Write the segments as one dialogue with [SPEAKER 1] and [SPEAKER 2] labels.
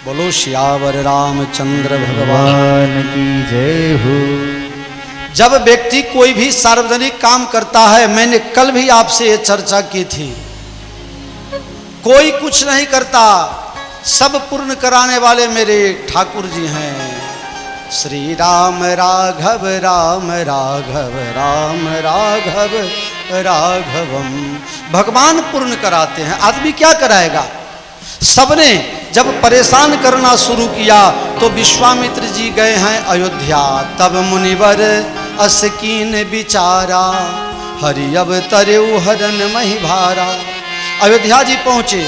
[SPEAKER 1] बोलो सियावर रामचंद्र भगवान
[SPEAKER 2] की जय हो।
[SPEAKER 1] जब व्यक्ति कोई भी सार्वजनिक काम करता है, मैंने कल भी आपसे ये चर्चा की थी, कोई कुछ नहीं करता, सब पूर्ण कराने वाले मेरे ठाकुर जी हैं। श्री राम राघव राम राघव राम राघव राघवम, भगवान पूर्ण कराते हैं। आदमी क्या कराएगा? सबने जब परेशान करना शुरू किया तो विश्वामित्र जी गए हैं अयोध्या। तब मुनिवर असकीन बिचारा, हरि अवतरेउ हरन मही भारा। अयोध्या जी पहुंचे,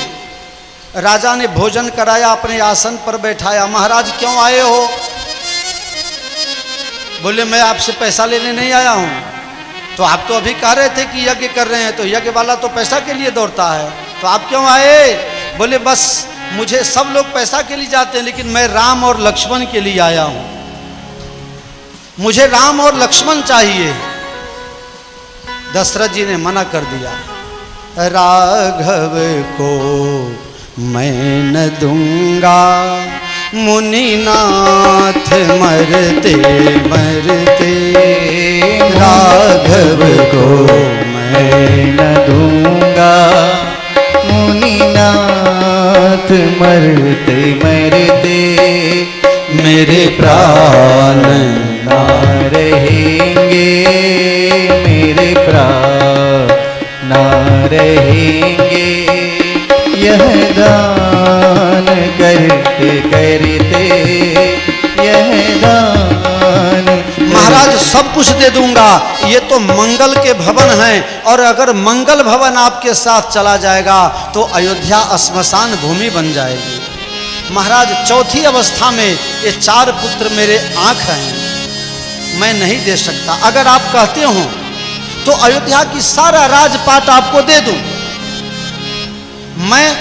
[SPEAKER 1] राजा ने भोजन कराया, अपने आसन पर बैठाया। महाराज क्यों आए हो? बोले मैं आपसे पैसा लेने नहीं आया हूं। तो आप तो अभी कह रहे थे कि यज्ञ कर रहे हैं, तो यज्ञ वाला तो पैसा के लिए दौड़ता है, तो आप क्यों आए? बोले बस मुझे सब लोग पैसा के लिए जाते हैं, लेकिन मैं राम और लक्ष्मण के लिए आया हूं, मुझे राम और लक्ष्मण चाहिए। दशरथ जी ने मना कर दिया, राघव को मैं न दूंगा, मुनिनाथ मरते मरते,
[SPEAKER 2] राघव को मैं न दूंगा, मुनिनाथ मरते मरते, मेरे प्राण ना रहेंगे, मेरे प्राण ना रहेंगे। यह दान करते करते, यह दान।
[SPEAKER 1] महाराज सब कुछ दे दूंगा, ये तो मंगल के भवन हैं, और अगर मंगल भवन आपके साथ चला जाएगा तो अयोध्या श्मशान भूमि बन जाएगी। महाराज चौथी अवस्था में ये 4 पुत्र मेरे आंख हैं, मैं नहीं दे सकता। अगर आप कहते हो तो अयोध्या की सारा राजपाट आपको दे दूं। मैं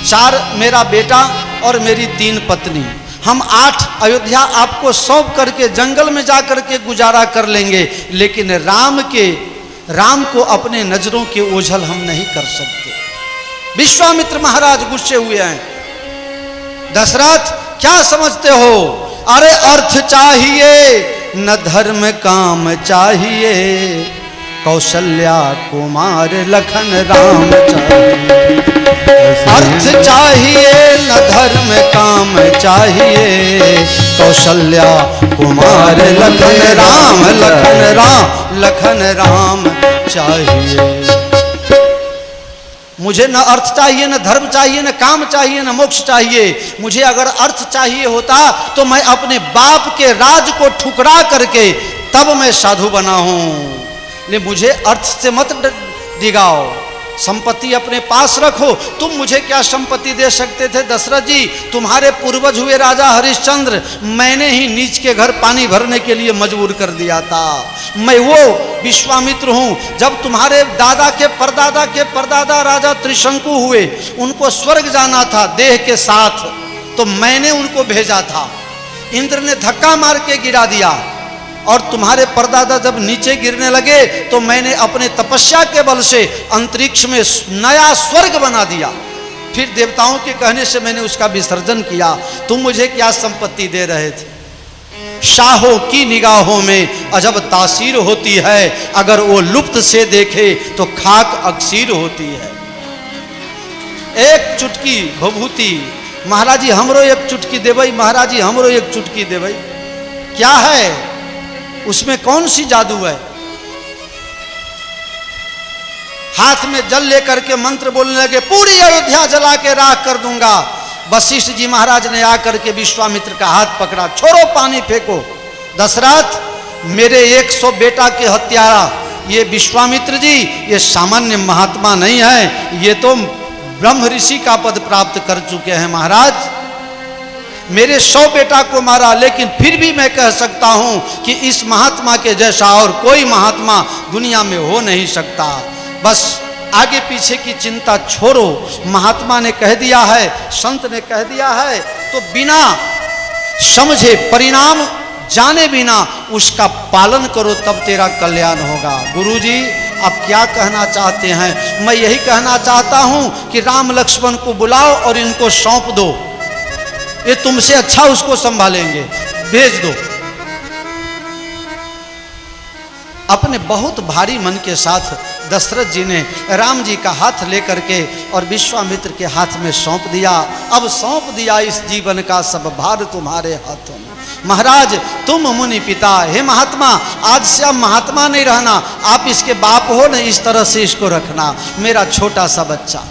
[SPEAKER 1] 4 मेरा बेटा और मेरी 3 पत्नी, हम 8 अयोध्या आपको सौंप करके जंगल में जा करके गुजारा कर लेंगे, लेकिन राम को अपने नजरों के ओझल हम नहीं कर सकते। विश्वामित्र महाराज गुस्से हुए हैं। दशरथ क्या समझते हो? अरे अर्थ चाहिए न धर्म काम चाहिए, कौशल्या कुमार लखन राम चाहिए। अर्थ चाहिए न धर्म काम चाहिए, कौशल्या कुमार लखन राम, लखन राम, लखन राम चाहिए। मुझे न अर्थ चाहिए, न धर्म चाहिए, न काम चाहिए, न मोक्ष चाहिए। मुझे अगर अर्थ चाहिए होता तो मैं अपने बाप के राज को ठुकरा करके तब मैं साधु बना हूं। लेकिन मुझे अर्थ से मत डिगाओ, संपत्ति अपने पास रखो। तुम मुझे क्या संपत्ति दे सकते थे दशरथ जी? तुम्हारे पूर्वज हुए राजा हरिश्चंद्र, मैंने ही नीच के घर पानी भरने के लिए मजबूर कर दिया था। मैं वो विश्वामित्र हूं। जब तुम्हारे दादा के परदादा राजा त्रिशंकु हुए, उनको स्वर्ग जाना था देह के साथ, तो मैंने उनको भेजा था। इंद्र ने धक्का मार के गिरा दिया, और तुम्हारे परदादा जब नीचे गिरने लगे तो मैंने अपने तपस्या के बल से अंतरिक्ष में नया स्वर्ग बना दिया। फिर देवताओं के कहने से मैंने उसका विसर्जन किया। तुम मुझे क्या संपत्ति दे रहे थे? शाहों की निगाहों में अजब तासीर होती है, अगर वो लुप्त से देखे तो खाक अक्सीर होती है। एक चुटकी भभूति, महाराज जी हमरो एक चुटकी देवई, महाराज जी हमरो एक चुटकी देवई। क्या है उसमें? कौन सी जादू है? हाथ में जल लेकर के मंत्र बोलने लगे, पूरी अयोध्या जला के राख कर दूंगा। वशिष्ठ जी महाराज ने आकर के विश्वामित्र का हाथ पकड़ा, छोड़ो पानी फेंको। दशरथ मेरे 100 बेटा के हत्यारा ये विश्वामित्र जी, ये सामान्य महात्मा नहीं है, ये तो ब्रह्म ऋषि का पद प्राप्त कर चुके हैं। महाराज मेरे 100 बेटा को मारा, लेकिन फिर भी मैं कह सकता हूं कि इस महात्मा के जैसा और कोई महात्मा दुनिया में हो नहीं सकता। बस आगे पीछे की चिंता छोड़ो, महात्मा ने कह दिया है, संत ने कह दिया है, तो बिना समझे परिणाम जाने बिना उसका पालन करो, तब तेरा कल्याण होगा। गुरुजी आप क्या कहना चाहते हैं? मैं यही कहना चाहता हूं कि राम लक्ष्मण को बुलाओ और इनको सौंप दो। ये तुमसे अच्छा उसको संभालेंगे, भेज दो। अपने बहुत भारी मन के साथ दशरथ जी ने राम जी का हाथ लेकर के और विश्वामित्र के हाथ में सौंप दिया। अब सौंप दिया इस जीवन का सब भार तुम्हारे हाथों में। महाराज तुम मुनि पिता, हे महात्मा, आज से अब महात्मा नहीं रहना, आप इसके बाप हो न, इस तरह से इसको रखना, मेरा छोटा सा बच्चा।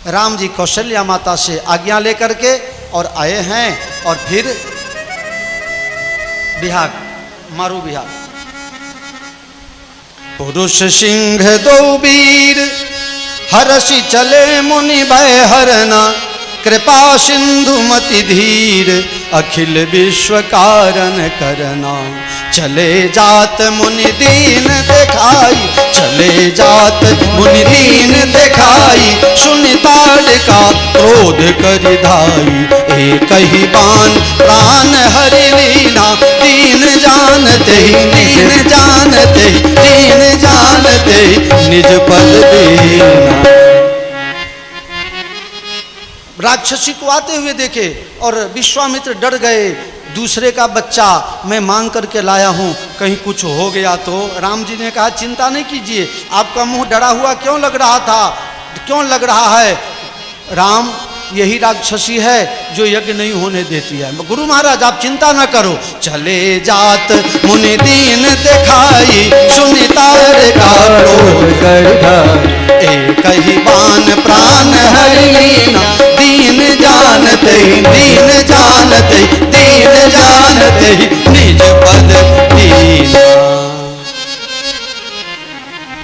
[SPEAKER 1] राम जी कौशल्या माता से आज्ञा लेकर के और आए हैं और फिर बिहाग मारू बिहाग। पुरुष सिंह दो वीर हरषि चले मुनि भय हरना, कृपा सिंधु मति धीर अखिल विश्व कारण करना। चले जात मुनि दीन दिखाई, चले जात मुनि दीन दिखाई, सुनिताड़ का क्रोध करि धाई। एक ही बाण प्राण हरि लीना, दीन जानते ही दीन जानते ही दीन जानते ही निज पद दीना। राक्षसी को आते हुए देखे और विश्वामित्र डर गए। दूसरे का बच्चा मैं मांग करके लाया हूँ, कहीं कुछ हो गया तो। राम जी ने कहा चिंता नहीं कीजिए, आपका मुंह डरा हुआ क्यों लग रहा था, क्यों लग रहा है? राम यही राक्षसी है जो यज्ञ नहीं होने देती है। गुरु महाराज आप चिंता न करो। चले जात मुनि दीन दिखाई, सुनितार का क्रोध कर धाई। एक ही बाण प्राण हरि लीना, दीन जानते दीन जानते दीन जानते निज पद दीना।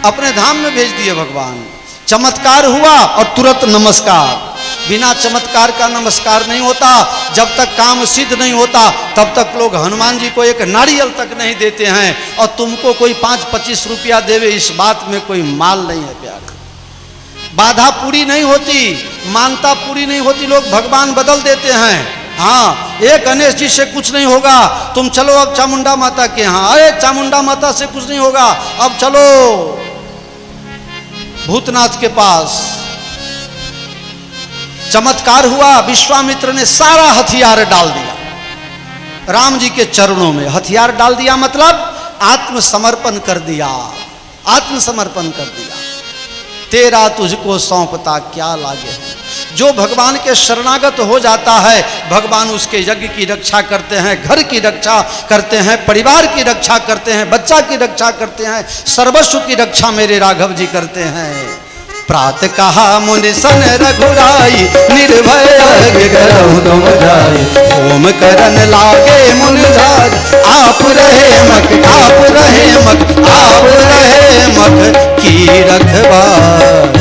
[SPEAKER 1] अपने धाम में भेज दिए भगवान। चमत्कार हुआ और तुरंत नमस्कार। बिना चमत्कार का नमस्कार नहीं होता। जब तक काम सिद्ध नहीं होता तब तक लोग हनुमान जी को एक नारियल तक नहीं देते हैं, और तुमको कोई 5-25 रुपया देवे इस बात में कोई माल नहीं है प्यार। बाधा पूरी नहीं होती, मानता पूरी नहीं होती, लोग भगवान बदल देते हैं। हाँ, ये गणेश जी से कुछ नहीं होगा, तुम चलो अब चामुंडा माता के यहाँ। अरे चामुंडा माता से कुछ नहीं होगा, अब चलो भूतनाथ के पास। चमत्कार हुआ, विश्वामित्र ने सारा हथियार डाल दिया राम जी के चरणों में। हथियार डाल दिया मतलब आत्मसमर्पण कर दिया, आत्मसमर्पण कर दिया। तेरा तुझको सौंपता क्या लागे। जो भगवान के शरणागत हो जाता है, भगवान उसके यज्ञ की रक्षा करते हैं, घर की रक्षा करते हैं, परिवार की रक्षा करते हैं, बच्चा की रक्षा करते हैं, सर्वस्व की रक्षा मेरे राघव जी करते हैं। प्रात कहा मुनि सन रघुराई, निर्भय यज्ञ करहु तुम जाई। ओम करन लागे मुनि जाग, आप रहे मक आप रहे मक आप रहे मक की रखवार।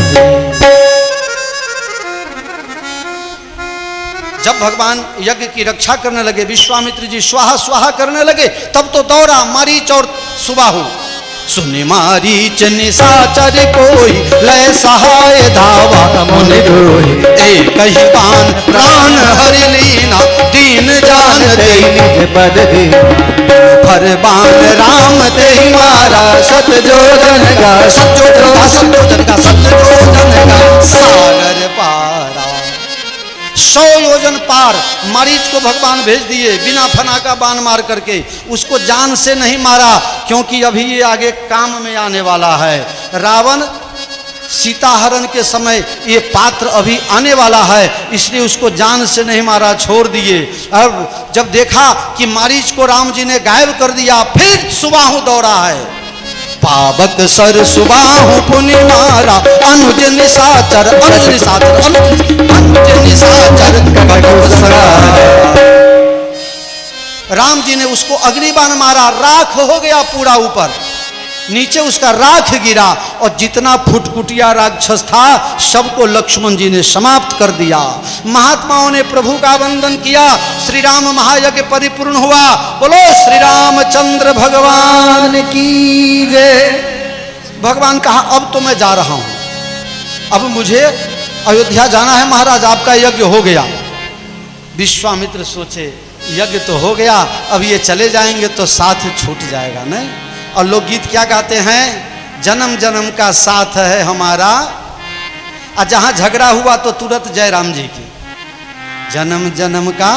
[SPEAKER 1] जब भगवान यज्ञ की रक्षा करने लगे, विश्वामित्र जी स्वाहा स्वाहा करने लगे, तब तो दौड़ा मारीच और सुबाहु। सुनि मारीच निशाचर कोई, लय सहाय धावा मुनि धोई। एक ही बाण प्राण हरि लीना, दीन जानते निज पद दीना। फर बाण राम ते मारा, सत जोजन का सत जोजन का सत जोजन का सत जोजन का सागर पारा। 100 योजन पार मारीच को भगवान भेज दिए, बिना फना का बाण मार करके। उसको जान से नहीं मारा, क्योंकि अभी ये आगे काम में आने वाला है। रावण सीताहरण के समय ये पात्र अभी आने वाला है, इसलिए उसको जान से नहीं मारा, छोड़ दिए। अब जब देखा कि मारीच को राम जी ने गायब कर दिया, फिर सुबाहु दौड़ा है। पावक सर सुबाहु पुनि मारा, अनुज निशाचर अनुज निशाचर अनुज निशाचर कटु सरारा। राम जी ने उसको अग्निबाण मारा, राख हो गया पूरा ऊपर, नीचे उसका राख गिरा, और जितना फुटकुटिया राक्षस था सबको लक्ष्मण जी ने समाप्त कर दिया। महात्माओं ने प्रभु का वंदन किया, श्री राम महायज्ञ परिपूर्ण हुआ। बोलो श्री रामचंद्र भगवान की जय। भगवान कहा अब तो मैं जा रहा हूं, अब मुझे अयोध्या जाना है महाराज, आपका यज्ञ हो गया। विश्वामित्र सोचे यज्ञ तो हो गया, अब ये चले जाएंगे तो साथ छूट जाएगा नहीं। और लोग गीत क्या गाते हैं, जन्म जन्म का साथ है हमारा, और जहां झगड़ा हुआ तो तुरंत जय राम जी की। जन्म जन्म का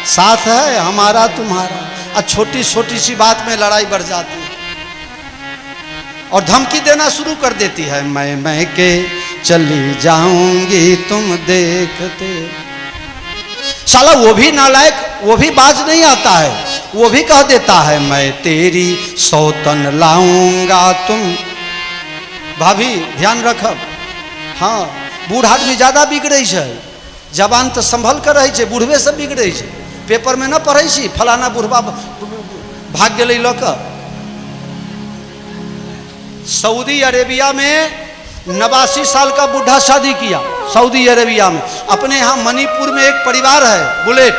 [SPEAKER 1] साथ है हमारा तुम्हारा। और छोटी छोटी सी बात में लड़ाई बढ़ जाती है और धमकी देना शुरू कर देती है, मैं के चली जाऊंगी तुम देखते। साला वो भी नालायक, वो भी बाज नहीं आता है, वो भी कह देता है मैं तेरी सौतन लाऊंगा तुम। भाभी ध्यान रखब, हाँ बूढ़ आदमी ज्यादा बिगड़े है, जबान तो संभल कर रही है, बूढ़वे सब बिगड़े है। पेपर में न पढ़े छी फलाना बुढ़वा भाग गए लऽ कऽ। सऊदी अरेबिया में 89 साल का बूढ़ा शादी किया, सऊदी अरेबिया में। अपने यहाँ मणिपुर में एक परिवार है बुलेट,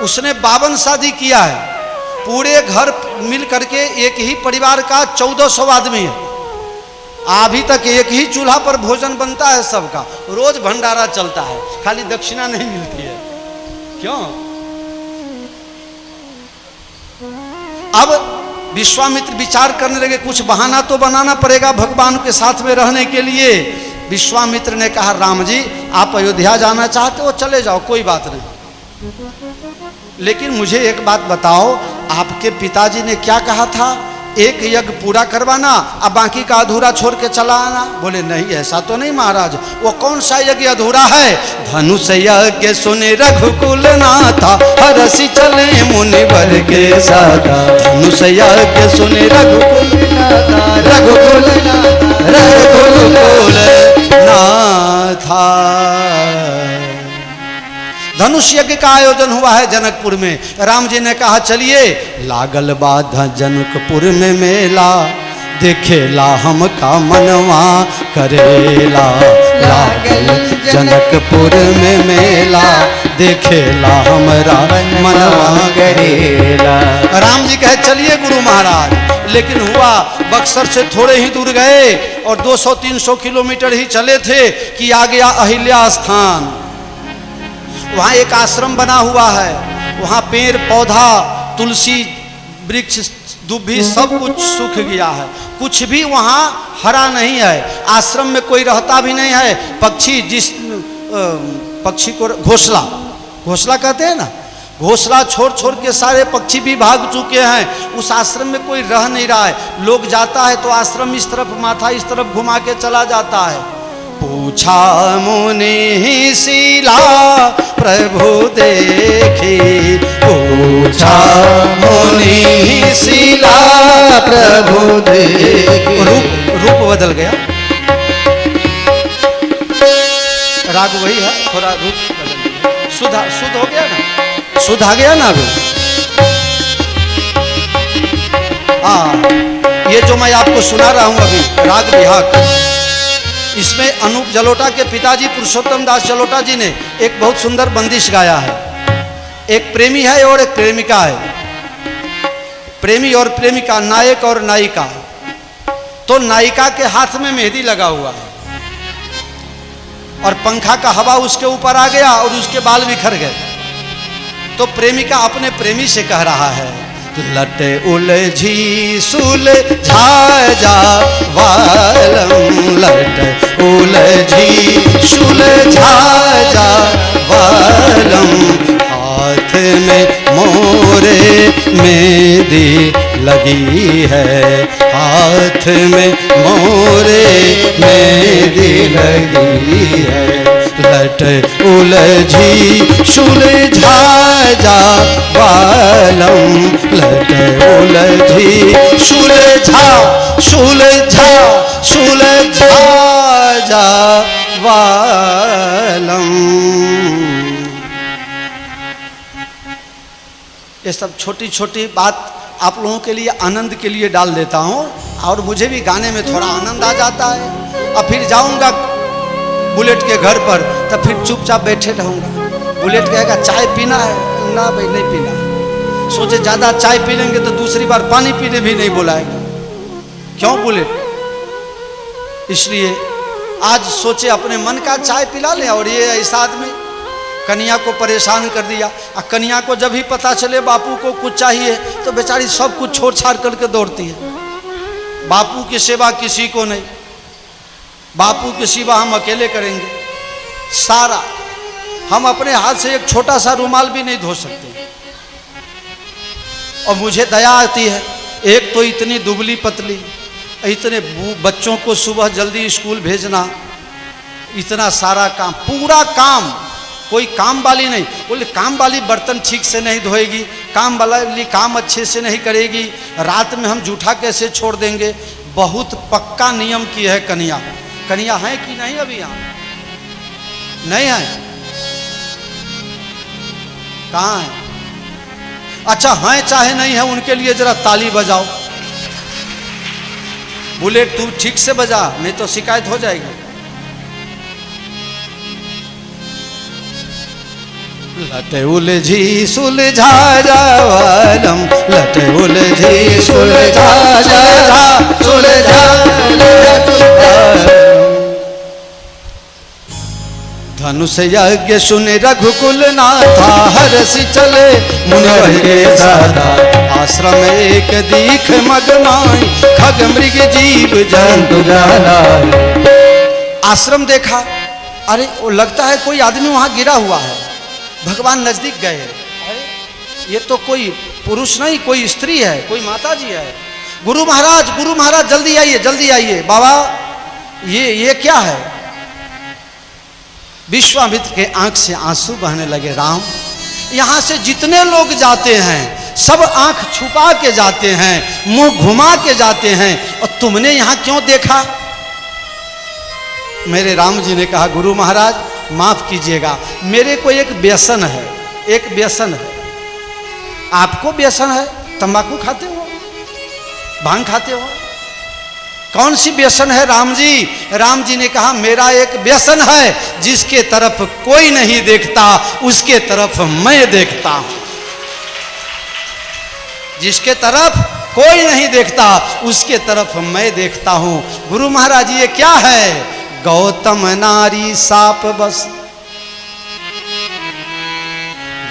[SPEAKER 1] उसने 52 शादी किया है। पूरे घर मिल करके एक ही परिवार का 1400 आदमी है। अभी तक एक ही चूल्हा पर भोजन बनता है सबका, रोज भंडारा चलता है, खाली दक्षिणा नहीं मिलती है। क्यों? अब विश्वामित्र विचार करने लगे कुछ बहाना तो बनाना पड़ेगा भगवान के साथ में रहने के लिए। विश्वामित्र ने कहा राम जी आप अयोध्या जाना चाहते हो चले जाओ, कोई बात नहीं, लेकिन मुझे एक बात बताओ, आपके पिताजी ने क्या कहा था, एक यज्ञ पूरा करवाना अब बाकी का अधूरा छोड़ के चला आना। बोले नहीं ऐसा तो नहीं महाराज, वो कौन सा यज्ञ अधूरा है? धनुष यज्ञ सुने रघुकुल नाथा, हरसी चले मुनिवर के साथ। धनुष यज्ञ सुने रघुकुल नाथा, रघुकुल नाथा। धनुष यज्ञ का आयोजन हुआ है जनकपुर में। राम जी ने कहा चलिए, लागल बाधा जनकपुर में मेला, देखेला हम का मनवा करेला। लागल जनकपुर में मेला, देखेला हमरा मनवा करेला। राम जी कहे चलिए गुरु महाराज, लेकिन हुआ बक्सर से थोड़े ही दूर गए और 200-300 किलोमीटर ही चले थे कि आ गया अहिल्या स्थान। वहाँ एक आश्रम बना हुआ है, वहाँ पेड़ पौधा तुलसी वृक्ष दुभी सब कुछ सूख गया है, कुछ भी वहाँ हरा नहीं है। आश्रम में कोई रहता भी नहीं है। पक्षी जिस पक्षी को घोंसला, घोंसला कहते हैं ना, घोंसला छोड़ छोड़ के सारे पक्षी भी भाग चुके हैं। उस आश्रम में कोई रह नहीं रहा है। लोग जाता है तो आश्रम इस तरफ माथा इस तरफ घुमा के चला जाता है। पूछा मुनि शीला प्रभु देखे, पूछा मुनि शीला प्रभु देखे। रूप बदल गया, राग वही है, थोड़ा रूप बदल गया। शुद्ध हो गया ना, शुद्ध आ गया ना अभी। ये जो मैं आपको सुना रहा हूं अभी राग बिहाग, इसमें अनूप जलोटा के पिताजी पुरुषोत्तम दास जलोटा जी ने एक बहुत सुंदर बंदिश गाया है। एक प्रेमी है और एक प्रेमिका है, प्रेमी और प्रेमिका, नायक और नायिका। तो नायिका के हाथ में मेहंदी लगा हुआ है और पंखा का हवा उसके ऊपर आ गया और उसके बाल बिखर गए। तो प्रेमिका अपने प्रेमी से कह रहा है, लटे उलझी सुलझा जा वालम, लटे उलझी सुलझा जा वालम। हाथ में मोरे मेहंदी लगी है, हाथ में मोरे मेहंदी लगी है। लट उलझी सुलझा जा वालम, लट उलझी सुलझा सुलझा सुलझा जा वालम। ये सब छोटी छोटी बात आप लोगों के लिए आनंद के लिए डाल देता हूँ, और मुझे भी गाने में थोड़ा आनंद आ जाता है। अब फिर जाऊँगा बुलेट के घर पर, तब फिर चुपचाप बैठे रहूँगा। बुलेट कहेगा चाय पीना है, ना भाई नहीं पीना। सोचे ज़्यादा चाय पी लेंगे तो दूसरी बार पानी पीने भी नहीं बुलाएगा। क्यों बुलेट? इसलिए आज सोचे अपने मन का चाय पिला ले। और ये ऐसा आदमी कन्या को परेशान कर दिया। और कन्या को जब भी पता चले बापू को कुछ चाहिए तो बेचारी सब कुछ छोड़ छाड़ करके दौड़ती है। बापू की सेवा किसी को नहीं, बापू की सेवा हम अकेले करेंगे सारा। हम अपने हाथ से एक छोटा सा रुमाल भी नहीं धो सकते। और मुझे दया आती है, एक तो इतनी दुबली पतली, इतने बच्चों को सुबह जल्दी स्कूल भेजना, इतना सारा काम, पूरा काम, कोई काम वाली नहीं। बोले काम वाली बर्तन ठीक से नहीं धोएगी, काम वाली काम अच्छे से नहीं करेगी, रात में हम जूठा कैसे छोड़ देंगे। बहुत पक्का नियम की है कन्या। कन्या है कि नहीं अभी यहाँ? नहीं है? कहाँ है? अच्छा हैं चाहे नहीं है, उनके लिए जरा ताली बजाओ। बुलेट तू ठीक से बजा, नहीं तो शिकायत हो जाएगी। लटे उलझी सुलझा जावलम, लटे उलझी सुलझा सुलझा। धनुष यज्ञ सुन रघुकुल नाथा, हरसि चले मुनि के साथा। आश्रम एक दीख मगनाई, खग मृग जीव जंतु जाना। आश्रम देखा, अरे वो लगता है कोई आदमी वहां गिरा हुआ है। भगवान नजदीक गए, अरे ये तो कोई पुरुष नहीं, कोई स्त्री है, कोई माता जी है। गुरु महाराज जल्दी आइए, जल्दी आइए। बाबा ये क्या है? विश्वामित्र के आंख से आंसू बहने लगे। राम, यहां से जितने लोग जाते हैं सब आंख छुपा के जाते हैं, मुंह घुमा के जाते हैं, और तुमने यहां क्यों देखा? मेरे राम जी ने कहा, गुरु महाराज माफ कीजिएगा, मेरे को एक व्यसन है, एक व्यसन है। आपको व्यसन है? तंबाकू खाते हो, भांग खाते हो, कौन सी व्यसन है राम जी? राम जी ने कहा, मेरा एक व्यसन है, जिसके तरफ कोई नहीं देखता उसके तरफ मैं देखता हूं। जिसके तरफ कोई नहीं देखता उसके तरफ मैं देखता हूं। गुरु महाराज ये क्या है? गौतम नारी साप बस,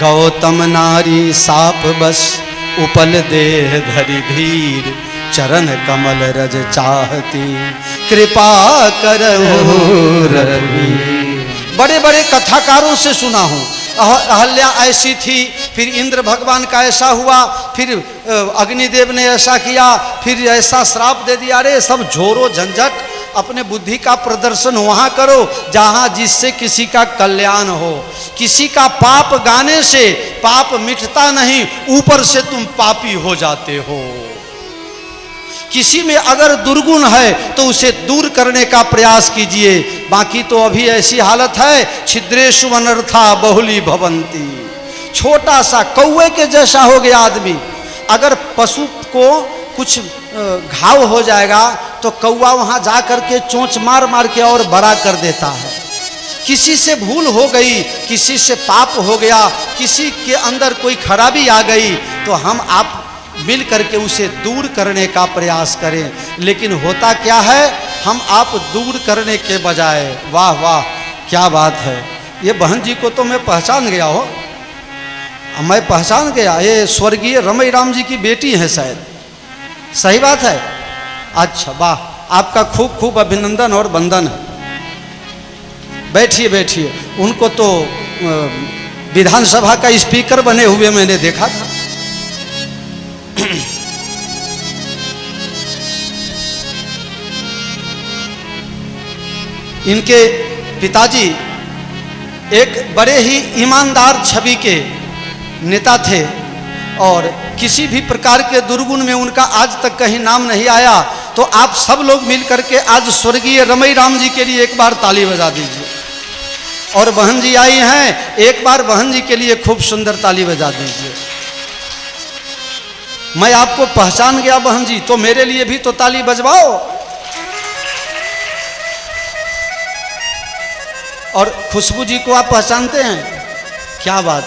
[SPEAKER 1] गौतम नारी साप बस, उपल देह धरि धीर, चरण कमल रज चाहती, कृपा करहु रघुवीर। बड़े बड़े कथाकारों से सुना हूं, अहल्या ऐसी थी, फिर इंद्र भगवान का ऐसा हुआ, फिर अग्निदेव ने ऐसा किया, फिर ऐसा श्राप दे दिया। अरे सब झोरो झंझट, अपने बुद्धि का प्रदर्शन वहां करो जहां जिससे किसी का कल्याण हो। किसी का पाप गाने से पाप मिटता नहीं, ऊपर से तुम पापी हो जाते हो। किसी में अगर दुर्गुण है तो उसे दूर करने का प्रयास कीजिए। बाकी तो अभी ऐसी हालत है, छिद्रेषु अनर्था बहुली भवंती। छोटा सा कौवे के जैसा हो गया आदमी। अगर पशु को कुछ घाव हो जाएगा तो कौवा वहां जा करके चोंच मार मार के और बड़ा कर देता है। किसी से भूल हो गई, किसी से पाप हो गया, किसी के अंदर कोई खराबी आ गई, तो हम आप मिल करके उसे दूर करने का प्रयास करें। लेकिन होता क्या है, हम आप दूर करने के बजाय, वाह वाह क्या बात है, ये बहन जी को तो मैं पहचान गया हो, मैं पहचान गया, ये स्वर्गीय रमई राम जी की बेटी है शायद। सही बात है? अच्छा वाह, आपका खूब खूब अभिनंदन और वंदन है। बैठिए बैठिए। उनको तो विधानसभा का स्पीकर बने हुए मैंने देखा था। इनके पिताजी एक बड़े ही ईमानदार छवि के नेता थे और किसी भी प्रकार के दुर्गुण में उनका आज तक कहीं नाम नहीं आया। तो आप सब लोग मिलकर के आज स्वर्गीय रमई राम जी के लिए एक बार ताली बजा दीजिए। और बहन जी आई हैं, एक बार बहन जी के लिए खूब सुंदर ताली बजा दीजिए। मैं आपको पहचान गया बहन जी, तो मेरे लिए भी तो ताली बजवाओ। और खुशबू जी को आप पहचानते हैं? क्या बात,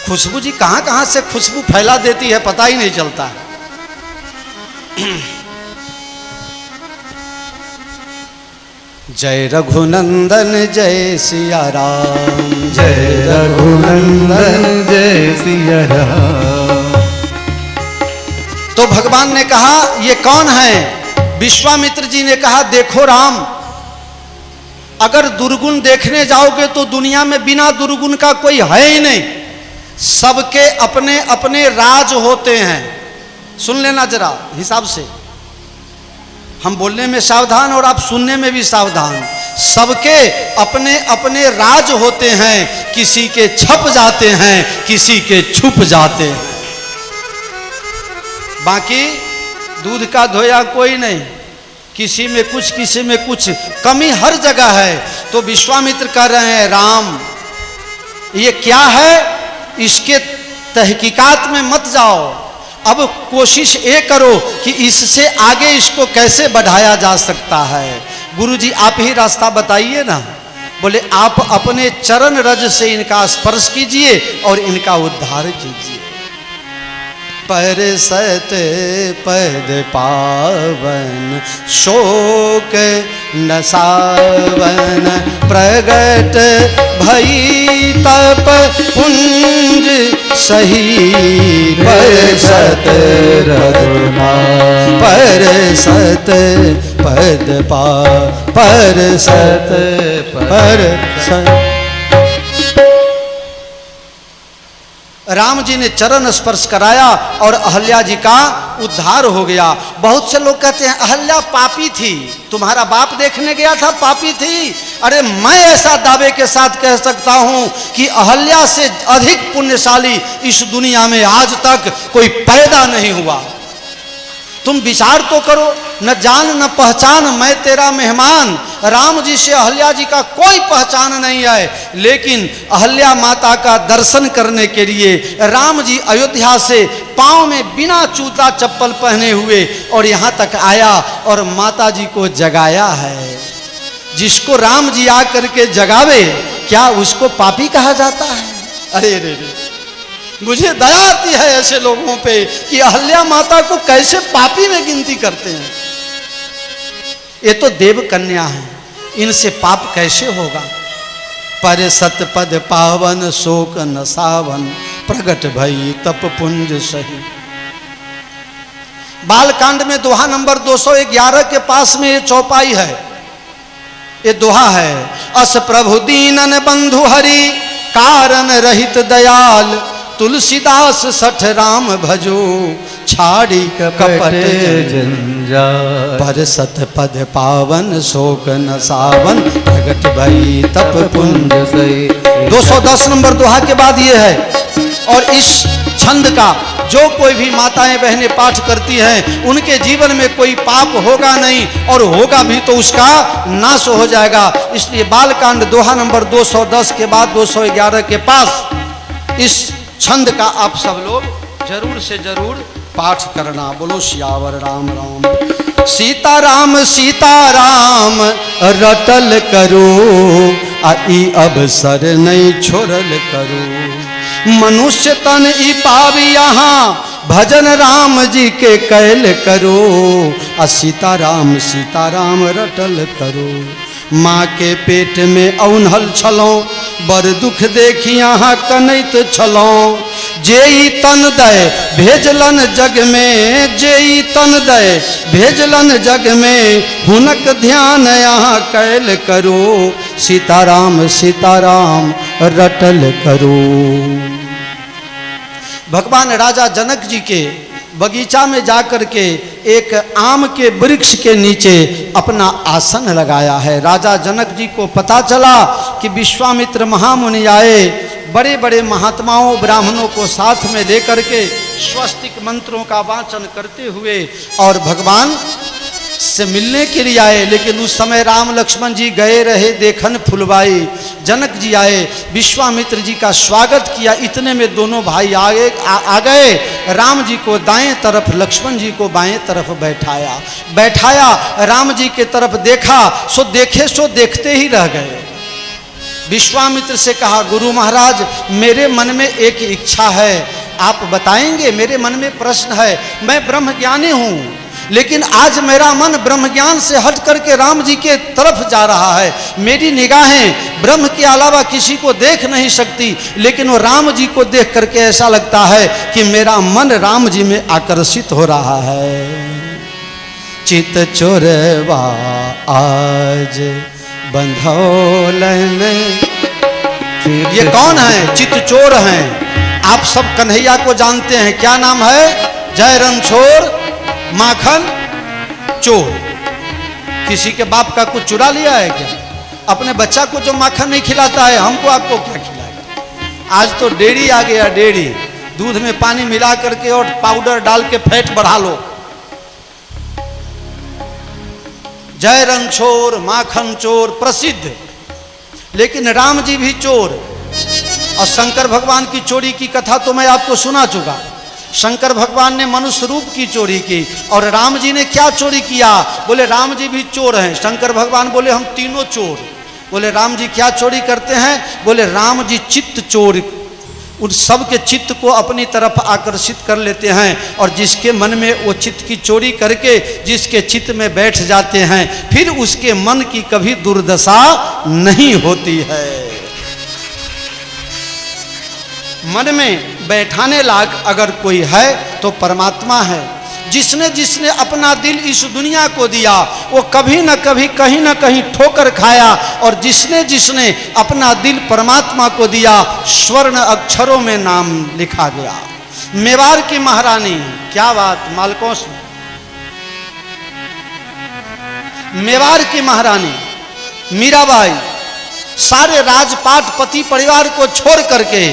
[SPEAKER 1] खुशबू जी कहां कहां से खुशबू फैला देती है पता ही नहीं चलता है। जय रघुनंदन जय सिया राम,
[SPEAKER 2] जय रघुनंदन जय सिया राम।
[SPEAKER 1] तो भगवान ने कहा ये कौन है? विश्वामित्र जी ने कहा देखो राम, अगर दुर्गुण देखने जाओगे तो दुनिया में बिना दुर्गुण का कोई है ही नहीं। सबके अपने अपने राज होते हैं। सुन लेना जरा हिसाब से, हम बोलने में सावधान और आप सुनने में भी सावधान। सबके अपने अपने राज होते हैं, किसी के छप जाते हैं, किसी के छुप जाते हैं। बाकी दूध का धोया कोई नहीं, किसी में कुछ किसी में कुछ, कमी हर जगह है। तो विश्वामित्र कह रहे हैं राम ये क्या है, इसके तहकीकात में मत जाओ, अब कोशिश ये करो कि इससे आगे इसको कैसे बढ़ाया जा सकता है। गुरुजी आप ही रास्ता बताइए ना। बोले आप अपने चरण रज से इनका स्पर्श कीजिए और इनका उद्धार कीजिए। परसत पद पावन शोक नसावन, प्रगट भई तप पुंज सही, परसत रघुना परसत पद पा, परसत परसत। राम जी ने चरण स्पर्श कराया और अहल्या जी का उद्धार हो गया। बहुत से लोग कहते हैं अहल्या पापी थी, तुम्हारा बाप देखने गया था पापी थी। अरे मैं ऐसा दावे के साथ कह सकता हूं कि अहल्या से अधिक पुण्यशाली इस दुनिया में आज तक कोई पैदा नहीं हुआ। तुम विचार तो करो, न जान न पहचान मैं तेरा मेहमान। राम जी से अहल्या जी का कोई पहचान नहीं है, लेकिन अहल्या माता का दर्शन करने के लिए राम जी अयोध्या से पांव में बिना जूता चप्पल पहने हुए और यहाँ तक आया और माता जी को जगाया है। जिसको राम जी आकर के जगावे क्या उसको पापी कहा जाता है? अरे रे रे, मुझे दया आती है ऐसे लोगों पे कि अहल्या माता को कैसे पापी में गिनती करते हैं। ये तो देव कन्या है, इनसे पाप कैसे होगा। पर सतपद पावन शोक न सावन, प्रगट भई तप पुंज सही। बालकांड में दोहा नंबर 211 के पास में ये चौपाई है, ये दोहा है। अस प्रभु दीनन बंधु हरि, कारण रहित दयाल, तुलसीदास सठ राम भजो, छाड़ी कपट जंजाल, पर सतपद पावन शोक न सावन, प्रगट भई तप पुंज सही। 210 नंबर दोहा के बाद ये है। और इस छंद का जो कोई भी माताएं बहनें पाठ करती हैं उनके जीवन में कोई पाप होगा नहीं, और होगा भी तो उसका नाश हो जाएगा। इसलिए बालकांड दोहा नंबर 210 के बाद 211 के पास इस छंद का आप सब लोग जरूर से जरूर पाठ करना। बोलो सियावर राम राम। सीताराम सीताराम रटल करो, आई अवसर नहीं छोड़ल करो। मनुष्य तन ई पावी यहाँ, भजन राम जी के कैल करो। आ सीताराम सीताराम रटल करो। माँ के पेट में औन्हल छलौं, बड़ दुख देखी यहाँ कनैत छलौं। जेई तन दय भेजलन जग में, जेई तन दय भेजलन जग में, हुनक ध्यान यहाँ कैल करो। सीताराम सीताराम रटल करो। भगवान राजा जनक जी के बगीचा में जाकर के एक आम के वृक्ष के नीचे अपना आसन लगाया है। राजा जनक जी को पता चला कि विश्वामित्र महामुनि आए, बड़े बड़े महात्माओं ब्राह्मणों को साथ में लेकर के स्वस्तिक मंत्रों का वाचन करते हुए और भगवान से मिलने के लिए आए। लेकिन उस समय राम लक्ष्मण जी गए रहे देखन फुलवाई। जनक जी आए, विश्वामित्र जी का स्वागत किया। इतने में दोनों भाई आ गए। राम जी को दाएं तरफ, लक्ष्मण जी को बाएं तरफ बैठाया। राम जी के तरफ देखा, सो देखे सो देखते ही रह गए। विश्वामित्र से कहा, गुरु महाराज मेरे मन में एक इच्छा है, आप बताएंगे? मेरे मन में प्रश्न है। मैं ब्रह्मज्ञानी हूँ, लेकिन आज मेरा मन ब्रह्मज्ञान से हट करके राम जी के तरफ जा रहा है। मेरी निगाहें ब्रह्म के अलावा किसी को देख नहीं सकती, लेकिन वो राम जी को देख करके ऐसा लगता है कि मेरा मन राम जी में आकर्षित हो रहा है। चित चोरवा आज बंधौलन। ये कौन है? चित चोर हैं। आप सब कन्हैया को जानते हैं, क्या नाम है? जय रणछोड़ माखन चोर। किसी के बाप का कुछ चुरा लिया है क्या? अपने बच्चा को जो माखन नहीं खिलाता है, हमको आपको क्या खिलाएगा? आज तो डेयरी आ गया, डेयरी। दूध में पानी मिला करके और पाउडर डाल के फैट बढ़ा लो। जय रणछोड़ माखन चोर प्रसिद्ध। लेकिन राम जी भी चोर। और शंकर भगवान की चोरी की कथा तो मैं आपको सुना चुका। शंकर भगवान ने मनुष्य रूप की चोरी की, और राम जी ने क्या चोरी किया? बोले राम जी भी चोर हैं। शंकर भगवान बोले हम तीनों चोर। बोले राम जी क्या चोरी करते हैं? बोले राम जी चित्त चोर। उन सब के चित्त को अपनी तरफ आकर्षित कर लेते हैं, और जिसके मन में वो चित्त की चोरी करके जिसके चित्त में बैठ जाते हैं, फिर उसके मन की कभी दुर्दशा नहीं होती है। मन में बैठाने लायक अगर कोई है तो परमात्मा है। जिसने जिसने अपना दिल इस दुनिया को दिया, वो कभी न कभी कहीं न कहीं ठोकर खाया, और जिसने जिसने अपना दिल परमात्मा को दिया, स्वर्ण अक्षरों में नाम लिखा गया। मेवाड़ की महारानी, क्या बात मालकोस, मेवाड़ की महारानी मीराबाई सारे राजपाट पति परिवार को छोड़ करके,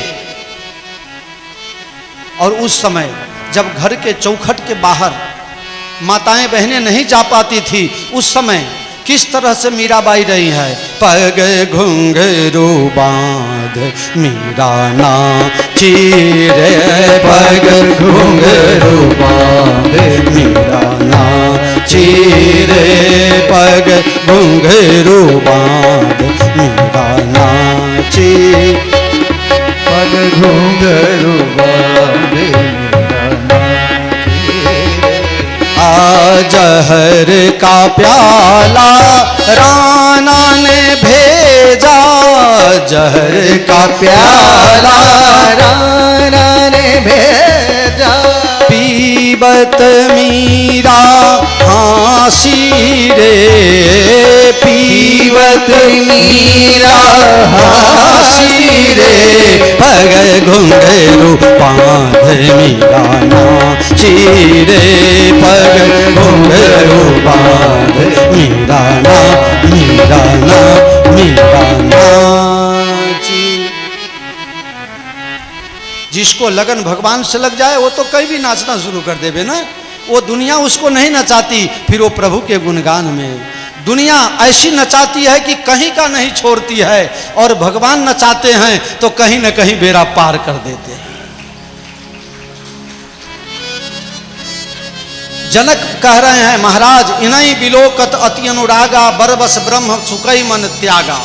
[SPEAKER 1] और उस समय जब घर के चौखट के बाहर माताएं बहनें नहीं जा पाती थी, उस समय किस तरह से मीराबाई रही है? पग घुंघरू बांध मीरा ना चीरे, पग घुंघरू बांध मीरा ना चीरे, पग घुंघरू बांध मीरा ना चीरे,
[SPEAKER 2] पग घुंघरू बांधे
[SPEAKER 1] जहर का प्याला राणा ने भेजा, जहर का प्याला
[SPEAKER 2] राणा ने भेजा,
[SPEAKER 1] पीबत मीरा हाँसी रे, पीबत मीरा हाँसी रे, पग घुंघरू बांध मीरा नाची रे, पग घुंघरू बांध मीरा ना, मीरा ना, मीरा नाची। जिसको लगन भगवान से लग जाए वो तो कहीं भी नाचना शुरू कर देवे ना। वो दुनिया उसको नहीं नचाती, फिर वो प्रभु के गुणगान में। दुनिया ऐसी नचाती है कि कहीं का नहीं छोड़ती है, और भगवान नचाते हैं तो कहीं न कहीं बेड़ा पार कर देते हैं। जनक कह रहे हैं, महाराज इनई बिलोकत अति अनुरागा, बरबस ब्रह्म सुकई मन त्यागा।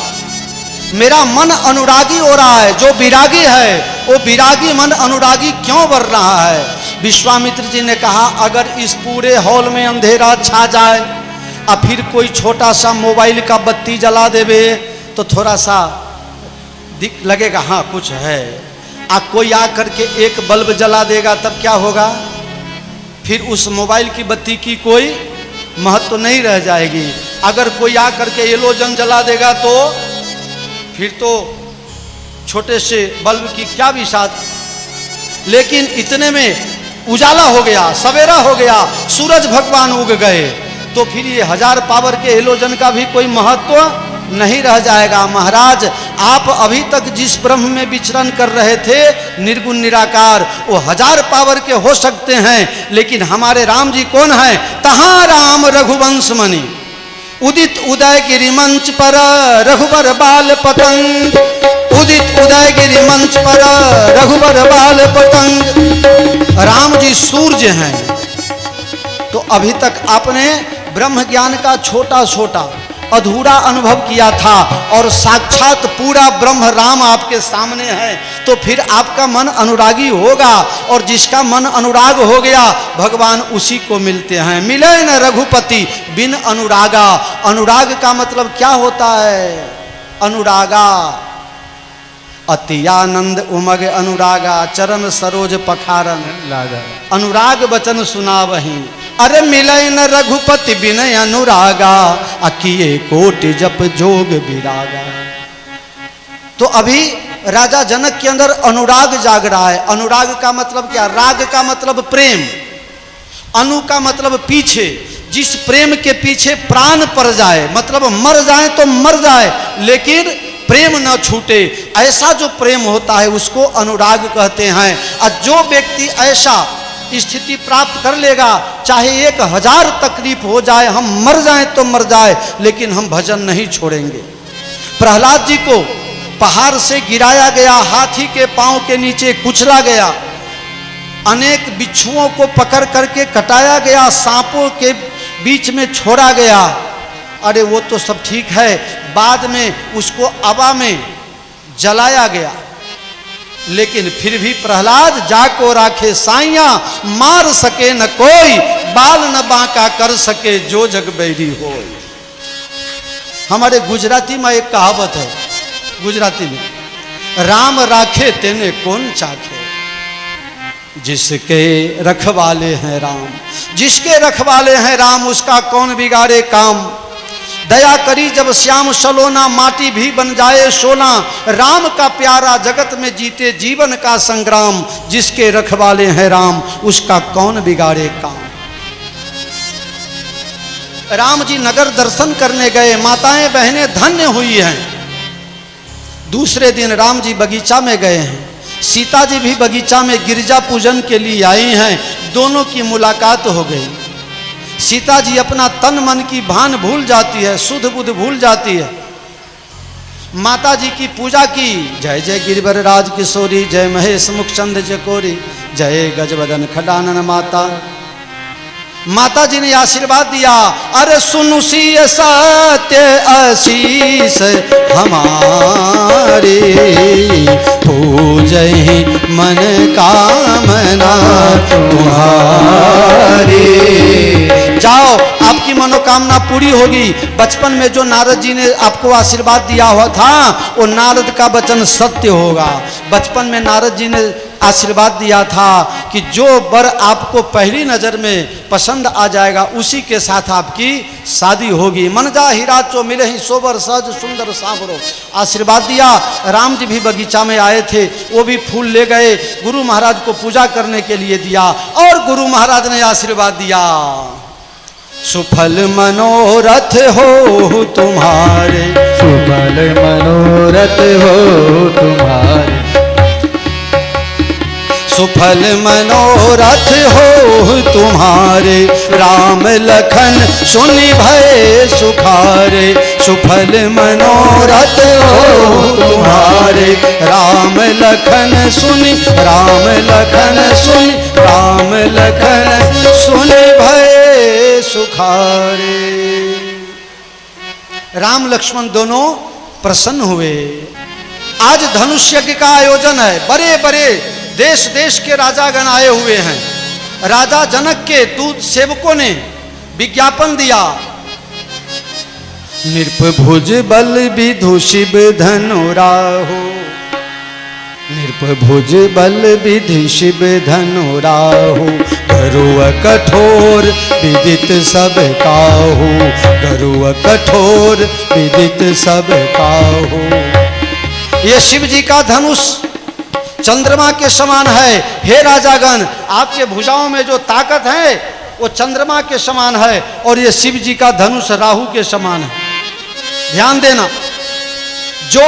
[SPEAKER 1] मेरा मन अनुरागी हो रहा है। जो विरागी है वो विरागी मन अनुरागी क्यों बढ़ रहा है? विश्वामित्र जी ने कहा, अगर इस पूरे हॉल में अंधेरा छा जाए और फिर कोई छोटा सा मोबाइल का बत्ती जला देवे तो थोड़ा सा दिख लगेगा हाँ कुछ है। कोई आ करके एक बल्ब जला देगा तब क्या होगा? फिर उस मोबाइल की बत्ती की कोई महत्व नहीं रह जाएगी। अगर कोई आ करके एलोजन जला देगा तो फिर तो छोटे से बल्ब की क्या विशाल। लेकिन इतने में उजाला हो गया, सवेरा हो गया, सूरज भगवान उग गए, तो फिर ये 1000 पावर के हेलोजन का भी कोई महत्व नहीं रह जाएगा। महाराज आप अभी तक जिस ब्रह्म में विचरण कर रहे थे निर्गुण निराकार, वो 1000 पावर के हो सकते हैं, लेकिन हमारे राम जी कौन है? तहाँ राम रघुवंश मणि उदित उदयगिरि मंच पर रघुबर बाल पतंग, उदित उदयगिरि मंच पर रघुबर बाल पतंग। राम जी सूर्य हैं। तो अभी तक आपने ब्रह्म ज्ञान का छोटा छोटा अधूरा अनुभव किया था, और साक्षात पूरा ब्रह्म राम आपके सामने है, तो फिर आपका मन अनुरागी होगा, और जिसका मन अनुराग हो गया भगवान उसी को मिलते हैं। मिले न रघुपति बिन अनुरागा। अनुराग का मतलब क्या होता है? अनुरागा अति आनंद उमग अनुरागा, चरण सरोज पखारन लागा। अनुराग वचन सुनावहीं अरे मिलय न रघुपति बिनय अनुरागा, अकिए कोटि जप जोग विरागा। तो अभी राजा जनक के अंदर अनुराग जाग रहा है। अनुराग का मतलब क्या? राग का मतलब प्रेम, अनु का मतलब पीछे। जिस प्रेम के पीछे प्राण पड़ जाए, मतलब मर जाए तो मर जाए लेकिन प्रेम न छूटे, ऐसा जो प्रेम होता है उसको अनुराग कहते हैं। और जो व्यक्ति ऐसा स्थिति प्राप्त कर लेगा, चाहे 1000 तकलीफ हो जाए, हम मर जाएं तो मर जाए लेकिन हम भजन नहीं छोड़ेंगे। प्रहलाद जी को पहाड़ से गिराया गया, हाथी के पांव के नीचे कुचला गया, अनेक बिच्छुओं को पकड़ करके कटाया गया, सांपों के बीच में छोड़ा गया। अरे वो तो सब ठीक है, बाद में उसको अबा में जलाया गया, लेकिन फिर भी प्रहलाद जाको राखे साइया, मार सके न कोई, बाल न बांका कर सके जो जग बैरी हो। हमारे गुजराती में एक कहावत है, गुजराती में, राम राखे तेने कौन चाखे, जिसके रखवाले हैं राम, जिसके रखवाले हैं राम उसका कौन बिगाड़े काम। दया करी जब श्याम सलोना, माटी भी बन जाए सोना, राम का प्यारा जगत में जीते जीवन का संग्राम, जिसके रखवाले हैं राम उसका कौन बिगाड़े काम। राम जी नगर दर्शन करने गए, माताएं बहनें धन्य हुई हैं। दूसरे दिन राम जी बगीचा में गए हैं, सीता जी भी बगीचा में गिरजा पूजन के लिए आई हैं। दोनों की मुलाकात हो गई। सीता जी अपना तन मन की भान भूल जाती है, सुध बुध भूल जाती है। माता जी की पूजा की, जय जय गिरिवर राज किशोरी, जय महेश मुखचंद चकोरी, जय गजवदन खडानन माता। माता जी ने आशीर्वाद दिया, अरे सुनु सी सत्य आशीष हमारे, पूजहि मन कामना तुम्हारी। जाओ आपकी मनोकामना पूरी होगी। बचपन में जो नारद जी ने आपको आशीर्वाद दिया हुआ था वो नारद का वचन सत्य होगा। बचपन में नारद जी ने आशीर्वाद दिया था कि जो वर आपको पहली नजर में पसंद आ जाएगा उसी के साथ आपकी शादी होगी। मन जा हीरा चो मिले ही सोबर सहज सुंदर सांवरो, आशीर्वाद दिया। राम जी भी बगीचा में आए थे, वो भी फूल ले गए, गुरु महाराज को पूजा करने के लिए दिया और गुरु महाराज ने आशीर्वाद दिया, सुफल मनोरथ हो तुम्हारे,
[SPEAKER 2] सुफल मनोरथ हो तुम्हारे,
[SPEAKER 1] सुफल मनोरथ हो तुम्हारे, राम लखन सुनि भय सुखारे, सुफल मनोरथ हो तुम्हारे, राम लखन सुनि, राम लखन सुनि, राम लखन सुनि भय सुखारे। राम लक्ष्मण दोनों प्रसन्न हुए। आज धनुष यज्ञ का आयोजन है, बड़े बड़े देश देश के राजागण आए हुए हैं। राजा जनक के दूत सेवकों ने विज्ञापन दिया, नृपभुज बल विधु शिव धनुराहो, नृपभुज बल विधि शिव धनुराहो, गरुड़ कठोर विदित सब काहू, गरुड़ कठोर विदित सब काहू। ये शिव जी का धनुष चंद्रमा के समान है। हे राजागण, आपके भुजाओं में जो ताकत है वो चंद्रमा के समान है और ये शिव जी का धनुष राहु के समान है। ध्यान देना, जो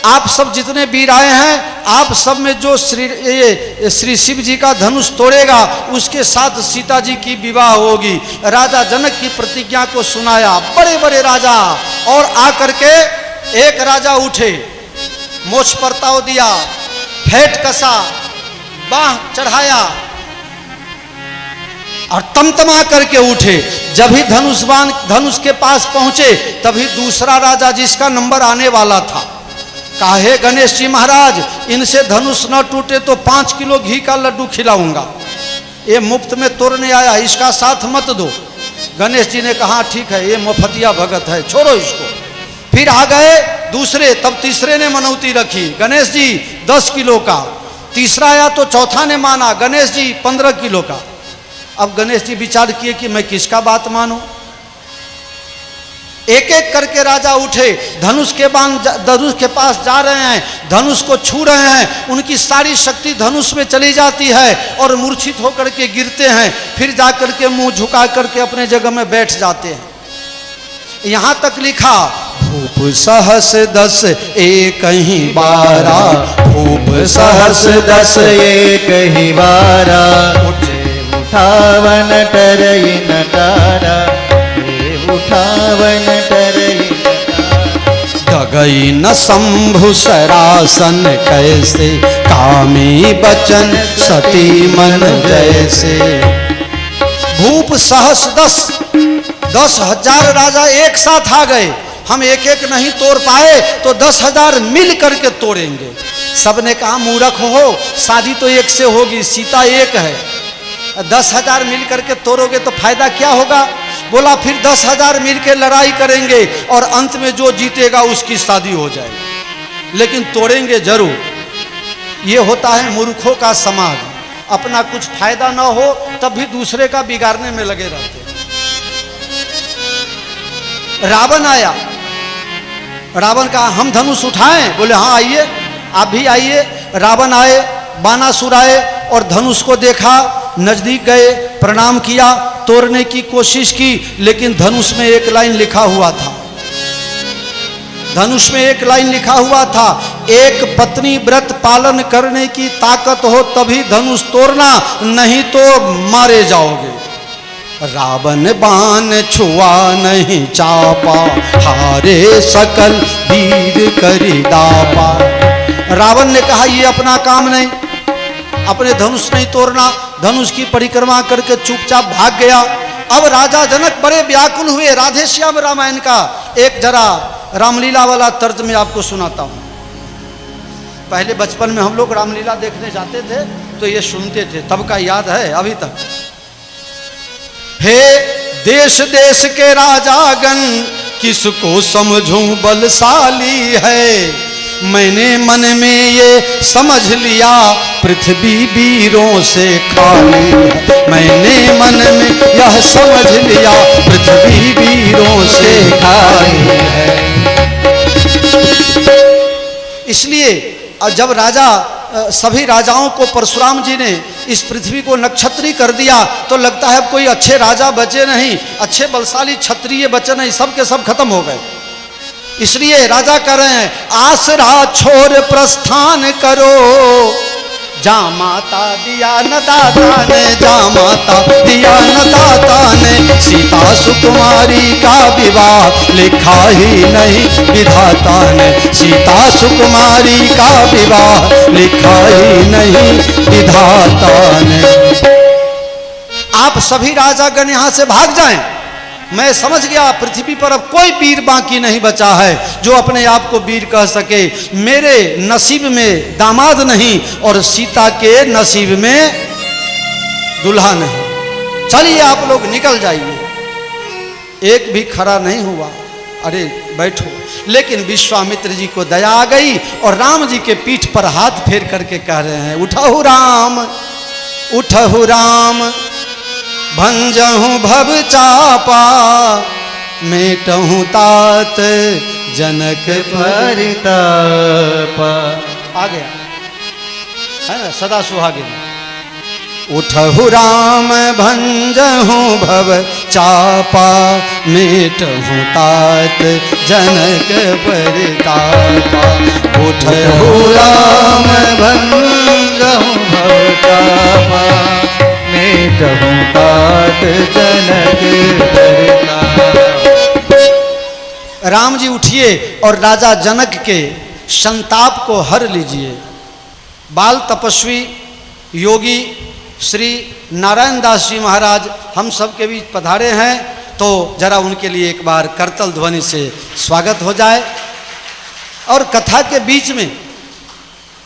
[SPEAKER 1] आप सब जितने वीर आए हैं, आप सब में जो श्री शिव जी का धनुष तोड़ेगा उसके साथ सीता जी की विवाह होगी। राजा जनक की प्रतिज्ञा को सुनाया। बड़े बड़े राजा और आकर के एक राजा उठे, मोछ परताव दिया, फेंट कसा, बाह चढ़ाया और तमतमा करके उठे। जब ही धनुषबान धनुष के पास पहुंचे तभी दूसरा राजा जिसका नंबर आने वाला था कहा, हे गणेश जी महाराज, इनसे धनुष न टूटे तो 5 किलो घी का लड्डू खिलाऊंगा। ये मुफ्त में तोड़ने आया, इसका साथ मत दो। गणेश जी ने कहा ठीक है, ये मुफतिया भगत है, छोड़ो इसको। फिर आ गए दूसरे, तब तीसरे ने मनौती रखी, गणेश जी 10 किलो का। तीसरा आया तो चौथा ने माना, गणेश जी 15 किलो का। अब गणेश जी विचार किए कि मैं किसका बात मानूं। एक एक करके राजा उठे, धनुष के पास जा रहे हैं, धनुष को छू रहे हैं, उनकी सारी शक्ति धनुष में चली जाती है और मूर्छित होकर के गिरते हैं, फिर जाकर के मुंह झुका करके अपने जगह में बैठ जाते हैं। यहां तक लिखा भूप सहस 10 एक ही बारा,
[SPEAKER 2] भूप सहस 10 एक ही बारा, उठावन टरई नटारा, उठावन टरई
[SPEAKER 1] डगई न शंभु सरासन कैसे, कामी बचन सती मन जैसे। भूप सहस 10,000 राजा एक साथ आ गए। हम एक एक नहीं तोड़ पाए तो 10,000 मिल करके तोड़ेंगे। सबने कहा मूर्ख हो, शादी तो एक से होगी, सीता एक है, 10,000 मिल करके तोड़ोगे तो फायदा क्या होगा। बोला फिर 10,000 मिल के लड़ाई करेंगे और अंत में जो जीतेगा उसकी शादी हो जाएगी, लेकिन तोड़ेंगे जरूर। ये होता है मूर्खों का समाज, अपना कुछ फायदा ना हो तब भी दूसरे का बिगाड़ने में लगे रहते हैं। रावण आया, रावण कहा हम धनुष उठाएं, बोले हाँ आइए, आप भी आइए। रावण आए, बानासुर आए और धनुष को देखा, नजदीक गए, प्रणाम किया, तोड़ने की कोशिश की, लेकिन धनुष में एक लाइन लिखा हुआ था, धनुष में एक लाइन लिखा हुआ था, एक पत्नी व्रत पालन करने की ताकत हो तभी धनुष तोड़ना, नहीं तो मारे जाओगे। रावण बाण छुआ नहीं चापा, हारे सकल वीर करी दापा। रावण ने कहा ये अपना काम नहीं, अपने धनुष नहीं तोड़ना, धनुष की परिक्रमा करके चुपचाप भाग गया। अब राजा जनक बड़े व्याकुल हुए। राधे श्याम रामायण का एक जरा रामलीला वाला तर्ज में आपको सुनाता हूं। पहले बचपन में हम लोग रामलीला देखने जाते थे तो ये सुनते थे, तब का याद है अभी तक। हे देश देश के राजागण, किसको समझूं बलशाली है, मैंने मन में ये समझ लिया पृथ्वी वीरों से खाली है, मैंने मन में यह समझ लिया पृथ्वी वीरों से खाली है। इसलिए जब राजा सभी राजाओं को परशुराम जी ने इस पृथ्वी को नक्षत्री कर दिया तो लगता है अब कोई अच्छे राजा बचे नहीं, अच्छे बलशाली क्षत्रिय बचे नहीं, सब के सब खत्म हो गए। इसलिए राजा कह रहे हैं आसरा छोड़ प्रस्थान करो, जा माता दिया न दाता ने, जा माता दिया न दाता ने, सीता सुकुमारी का विवाह लिखा ही नहीं विधाता ने, सीता सुकुमारी का विवाह लिखा ही नहीं विधाता ने। आप सभी राजागण यहाँ से भाग जाएं, मैं समझ गया पृथ्वी पर अब कोई वीर बाकी नहीं बचा है जो अपने आप को वीर कह सके। मेरे नसीब में दामाद नहीं और सीता के नसीब में दुल्हा नहीं, चलिए आप लोग निकल जाइए। एक भी खड़ा नहीं हुआ, अरे बैठो। लेकिन विश्वामित्र जी को दया आ गई और राम जी के पीठ पर हाथ फेर करके कह रहे हैं उठहु राम, उठहु राम, भंजहु भव चापा, मेटहु तात जनक परितापा। आ गया है ना, सदा सुहागिन। उठहु राम भंजहु भव चापा, मेटहु तात जनक परितापा। उठहु राम भंजहु भव चापा, मेटहु तात जनक परितापा। राम जी उठिए और राजा जनक के संताप को हर लीजिए। बाल तपस्वी योगी श्री नारायण दास जी महाराज हम सब के बीच पधारे हैं, तो जरा उनके लिए एक बार करतल ध्वनि से स्वागत हो जाए। और कथा के बीच में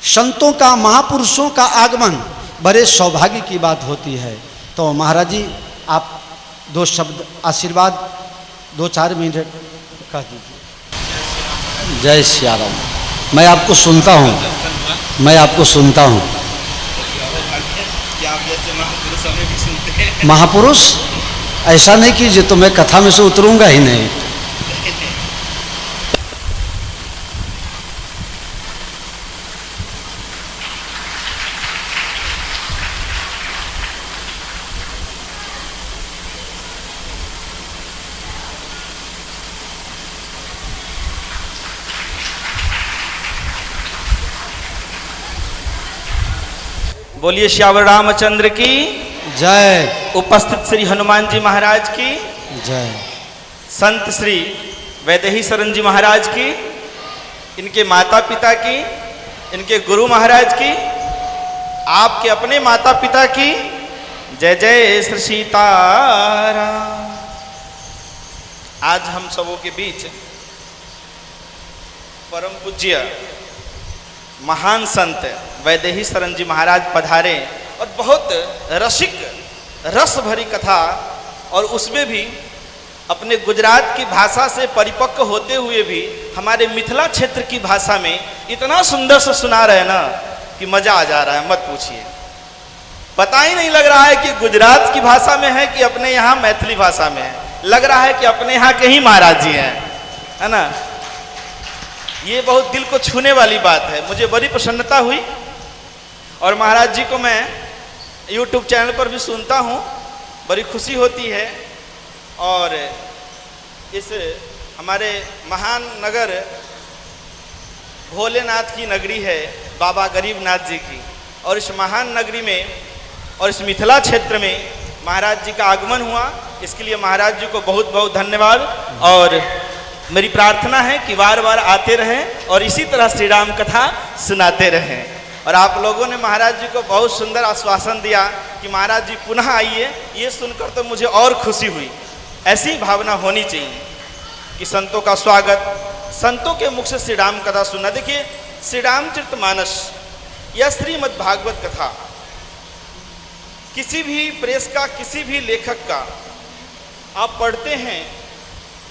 [SPEAKER 1] संतों का, महापुरुषों का आगमन बड़े सौभाग्य की बात होती है। तो महाराज जी आप दो शब्द आशीर्वाद 2-4 मिनट कह दीजिए। जय श्री राम। मैं आपको सुनता हूँ, मैं आपको सुनता हूँ।
[SPEAKER 3] कि आप जैसे महापुरुष हमें भी सुनते हैं।
[SPEAKER 1] महापुरुष ऐसा नहीं कीजिए, तो मैं कथा में से उतरूंगा ही नहीं।
[SPEAKER 3] बोलिए श्यावर रामचंद्र की
[SPEAKER 1] जय
[SPEAKER 3] उपस्थित श्री हनुमान जी महाराज की
[SPEAKER 1] जय।
[SPEAKER 3] संत श्री वैदेही शरण जी महाराज की, इनके माता पिता की, इनके गुरु महाराज की, आपके अपने माता पिता की। जय जय श्री सीताराम। आज हम सबों के बीच परम पूज्य महान संत वैदेही शरण जी महाराज पधारे और बहुत रसिक रस भरी कथा, और उसमें भी अपने गुजरात की भाषा से परिपक्व होते हुए भी हमारे मिथिला क्षेत्र की भाषा में इतना सुंदर से सुना रहे ना कि मजा आ जा रहा है, मत पूछिए। पता ही नहीं लग रहा है कि गुजरात की भाषा में है कि अपने यहाँ मैथिली भाषा में है। लग रहा है कि अपने यहाँ के ही महाराज जी हैं, है ना। ये बहुत दिल को छूने वाली बात है। मुझे बड़ी प्रसन्नता हुई, और महाराज जी को मैं YouTube चैनल पर भी सुनता हूँ, बड़ी खुशी होती है। और इस हमारे महान नगर भोलेनाथ की नगरी है बाबा गरीबनाथ जी की, और इस महान नगरी में और इस मिथिला क्षेत्र में महाराज जी का आगमन हुआ। इसके लिए महाराज जी को बहुत बहुत धन्यवाद, और मेरी प्रार्थना है कि बार बार आते रहें और इसी तरह श्री राम कथा सुनाते रहें। और आप लोगों ने महाराज जी को बहुत सुंदर आश्वासन दिया कि महाराज जी पुनः आइए, ये सुनकर तो मुझे और खुशी हुई। ऐसी भावना होनी चाहिए कि संतों का स्वागत, संतों के मुख से श्री राम कथा सुनना। देखिए, श्री रामचरितमानस या श्रीमद् भागवत कथा किसी भी प्रेस का, किसी भी लेखक का आप पढ़ते हैं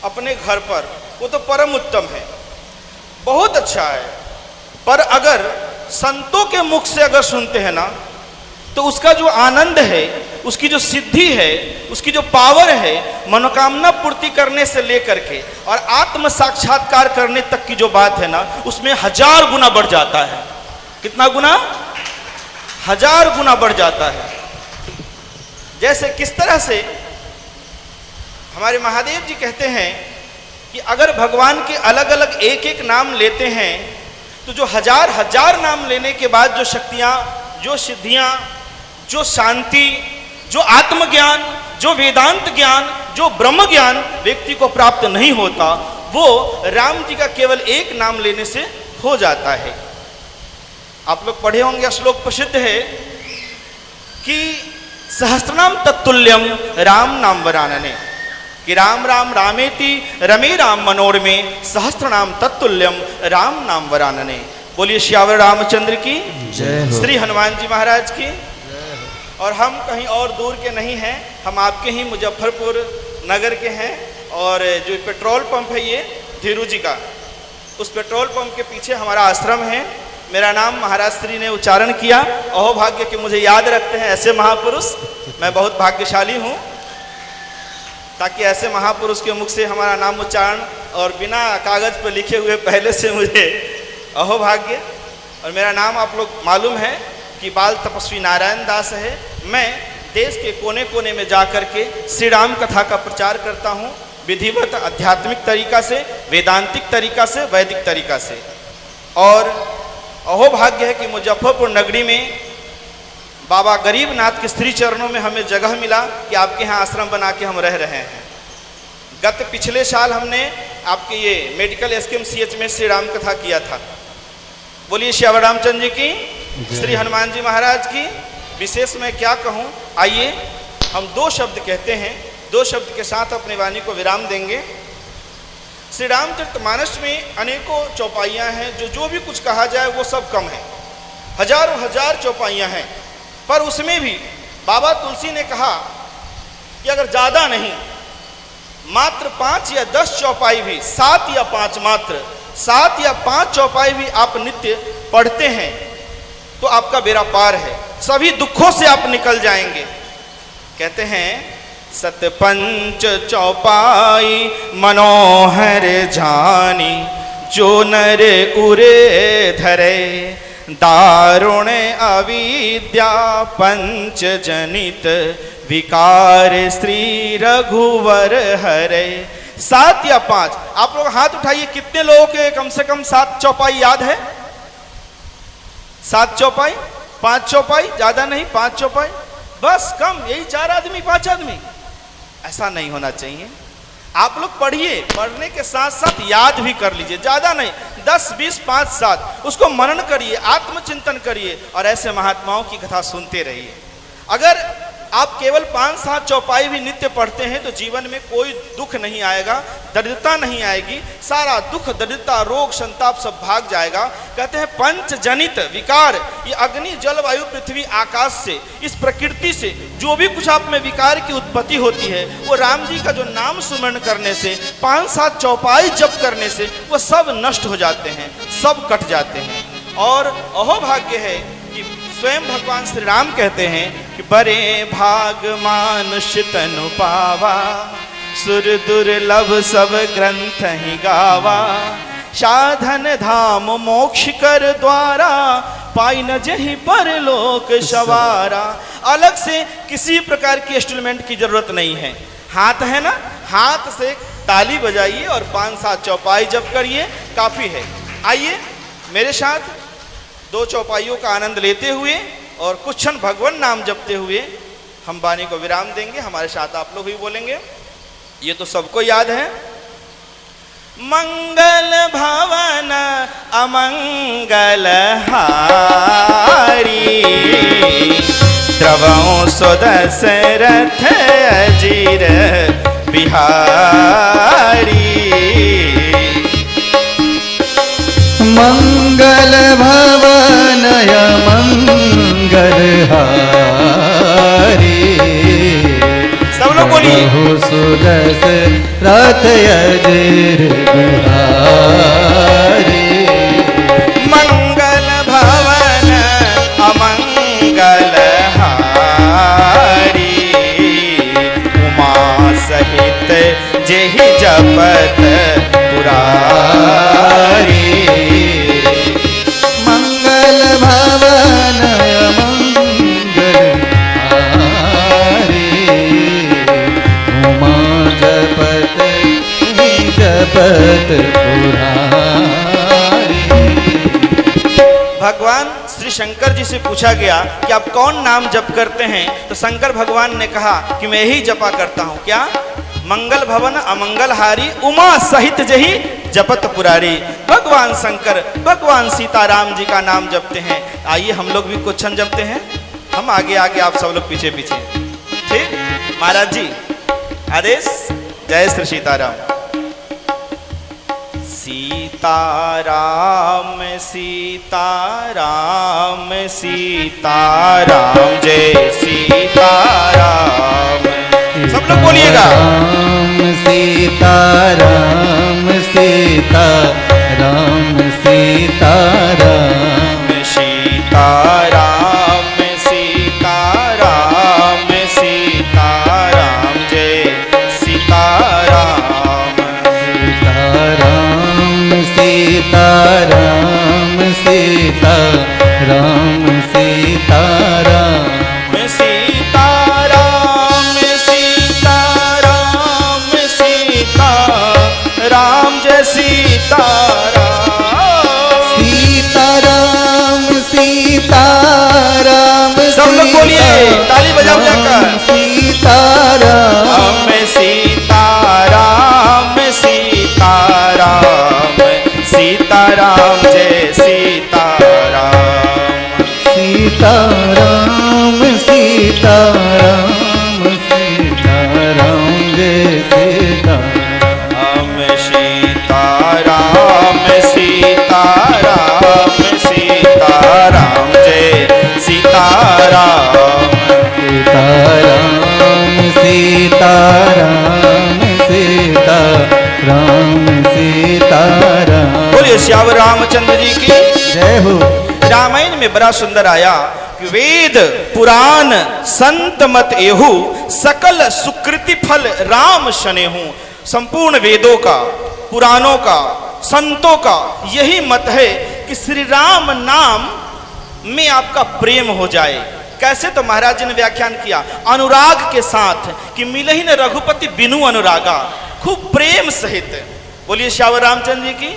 [SPEAKER 3] अपने घर पर, वो तो परम उत्तम है, बहुत अच्छा है। पर अगर संतों के मुख से अगर सुनते हैं ना, तो उसका जो आनंद है, उसकी जो सिद्धि है, उसकी जो पावर है, मनोकामना पूर्ति करने से लेकर के और आत्म साक्षात्कार करने तक की जो बात है ना, उसमें 1000 गुना बढ़ जाता है। कितना गुना? 1000 गुना बढ़ जाता है। जैसे किस तरह से हमारे महादेव जी कहते हैं कि अगर भगवान के अलग अलग एक एक नाम लेते हैं, तो जो 1000 नाम लेने के बाद जो शक्तियाँ, जो सिद्धियाँ, जो शांति, जो आत्मज्ञान, जो वेदांत ज्ञान, जो ब्रह्म ज्ञान व्यक्ति को प्राप्त नहीं होता, वो राम जी का केवल एक नाम लेने से हो जाता है। आप लोग पढ़े होंगे, श्लोक प्रसिद्ध है कि सहस्त्रनाम तत्तुल्यम राम नाम वरानने, कि राम राम रामेति रमे राम मनोरमे सहस्त्रनाम तत्तुल्यम राम नाम वरानने। बोलिए श्यावर रामचंद्र की
[SPEAKER 2] जय हो।
[SPEAKER 3] श्री हनुमान जी महाराज की। और हम कहीं और दूर के नहीं हैं, हम आपके ही मुजफ्फरपुर नगर के हैं। और जो पेट्रोल पंप है ये धीरू जी का, उस पेट्रोल पंप के पीछे हमारा आश्रम है। मेरा नाम महाराज श्री ने उच्चारण किया, अहो भाग्य कि मुझे याद रखते हैं ऐसे महापुरुष। मैं बहुत भाग्यशाली हूँ, ताकि ऐसे महापुरुष के मुख से हमारा नाम उच्चारण और बिना कागज पर लिखे हुए पहले से मुझे अहो भाग्य। और मेरा नाम आप लोग मालूम है कि बाल तपस्वी नारायण दास है। मैं देश के कोने कोने में जा कर के श्री राम कथा का प्रचार करता हूँ, विधिवत आध्यात्मिक तरीका से, वेदांतिक तरीका से, वैदिक तरीका से। और अहो भाग्य है कि मुजफ्फरपुर नगरी में बाबा गरीबनाथ के श्री चरणों में हमें जगह मिला कि आपके यहाँ आश्रम बना के हम रह रहे हैं। पिछले साल हमने आपके ये मेडिकल SKMCH में श्री राम कथा किया था। बोलिए श्यावर रामचंद्र जी की, श्री हनुमान जी महाराज की। विशेष मैं क्या कहूँ, आइए हम 2 शब्द कहते हैं, 2 शब्द के साथ अपनी वाणी को विराम देंगे। श्री रामचरितमानस में अनेकों चौपाइयाँ हैं, जो भी कुछ कहा जाए वो सब कम है। हजारों हजार चौपाइयाँ हैं, पर उसमें भी बाबा तुलसी ने कहा कि अगर ज़्यादा नहीं, मात्र 5 या 10 चौपाई भी, 7 या 5, मात्र 7 या 5 चौपाई भी आप नित्य पढ़ते हैं तो आपका बेड़ा पार है। सभी दुखों से आप निकल जाएंगे। कहते हैं सतपंच चौपाई मनोहर जानी, जो नर उरे धरे दारुण अविद्या पंच जनित विकार स्त्री रघुवर हरे। 7 या 5, आप लोग हाथ उठाइए, कितने लोगों के कम से कम 7 चौपाई याद है? 7 चौपाई, 5 चौपाई, ज्यादा नहीं, 5 चौपाई बस, कम, यही 4 आदमी 5 आदमी। ऐसा नहीं होना चाहिए। आप लोग पढ़िए, पढ़ने के साथ साथ याद भी कर लीजिए, ज्यादा नहीं, 10, 20, 5, 7 उसको मनन करिए, आत्मचिंतन करिए और ऐसे महात्माओं की कथा सुनते रहिए। अगर आप केवल 5-7 चौपाई भी नित्य पढ़ते हैं तो जीवन में कोई दुख नहीं आएगा, दरिद्रता नहीं आएगी, सारा दुख दरिद्रता रोग संताप सब भाग जाएगा। कहते हैं पंच जनित विकार, ये अग्नि जल वायु पृथ्वी आकाश से, इस प्रकृति से जो भी कुछ आप में विकार की उत्पत्ति होती है वो राम जी का जो नाम सुमरण करने से, 5-7 चौपाई जप करने से वो सब नष्ट हो जाते हैं, सब कट जाते हैं। और अहोभाग्य है कि स्वयं भगवान श्री राम कहते हैं कि बरे भाग मानुष्य तनु पावा, सुर दुर्लभ सब ग्रंथ ही गावा, साधन धाम मोक्ष कर द्वारा, पाई न जही परलोक सवारा। अलग से किसी प्रकार की इंस्ट्रूमेंट की जरूरत नहीं है, हाथ है ना, हाथ से ताली बजाइए और 5-7 चौपाई जप करिए, काफी है। आइए मेरे साथ 2 चौपाइयों का आनंद लेते हुए और कुछ क्षण भगवान नाम जपते हुए हम वाणी को विराम देंगे। हमारे साथ आप लोग भी बोलेंगे, ये तो सबको याद है। मंगल भवन अमंगल हारी, द्रवों सुदशरथ अजीर बिहारी।
[SPEAKER 2] मंगल भवनय मंगल हारी,
[SPEAKER 3] सब लोग बोलिए,
[SPEAKER 2] बहु सुदस रथ अजीर बिहारी।
[SPEAKER 3] मंगल भवन अमंगल हारी, उमा सहित जेहि जपत पुरारी।
[SPEAKER 2] मंगल भवन मंगल हारी, उमा जपत ही जपत पुरारी।
[SPEAKER 3] भगवान श्री शंकर जी से पूछा गया कि आप कौन नाम जप करते हैं, तो शंकर भगवान ने कहा कि मैं ही जपा करता हूं। क्या? मंगल भवन अमंगल हारी, उमा सहित जही जपत पुरारी। भगवान शंकर भगवान सीताराम जी का नाम जपते हैं। आइए हम लोग भी कुछ क्षण जपते हैं, हम आगे आगे आप सब लोग पीछे पीछे, ठीक? महाराज जी आदेश। जय श्री सीताराम। सीताराम सीताराम सीताराम, जय सीताराम। सब लोग बोलिएगा,
[SPEAKER 2] सीताराम सीताराम सीताराम,
[SPEAKER 3] सीताराम सीताराम सीताराम, जय सीताराम।
[SPEAKER 2] सीताराम सीताराम सीताराम,
[SPEAKER 3] सीताराम सीताराम सीताराम, जय सीताराम।
[SPEAKER 2] सीताराम सीताराम,
[SPEAKER 3] सब लोग बोलिए, ताली बजाओ जाकर।
[SPEAKER 2] सीताराम
[SPEAKER 3] सीताराम सीताराम सीताराम, जय सीताराम।
[SPEAKER 2] सीताराम सीताराम सीताराम, जय सीताराम।
[SPEAKER 3] सीताराम सीताराम सीताराम, जय सीताराम।
[SPEAKER 2] सीताराम सीताराम सीताराम।
[SPEAKER 3] बोलिए श्याम रामचंद्र जी की
[SPEAKER 2] जय हो।
[SPEAKER 3] रामायण में बड़ा सुंदर आया कि वेद पुराण संत मत एहु सकल सुकृति फल राम शनेहु। संपूर्ण वेदों का, पुराणों का, संतों का यही मत है कि श्री राम नाम में आपका प्रेम हो जाए। कैसे? तो महाराज जी ने व्याख्यान किया अनुराग के साथ कि मिलहि न रघुपति बिनु अनुरागा, खूब प्रेम सहित। बोलिए श्यावर रामचंद्र जी की।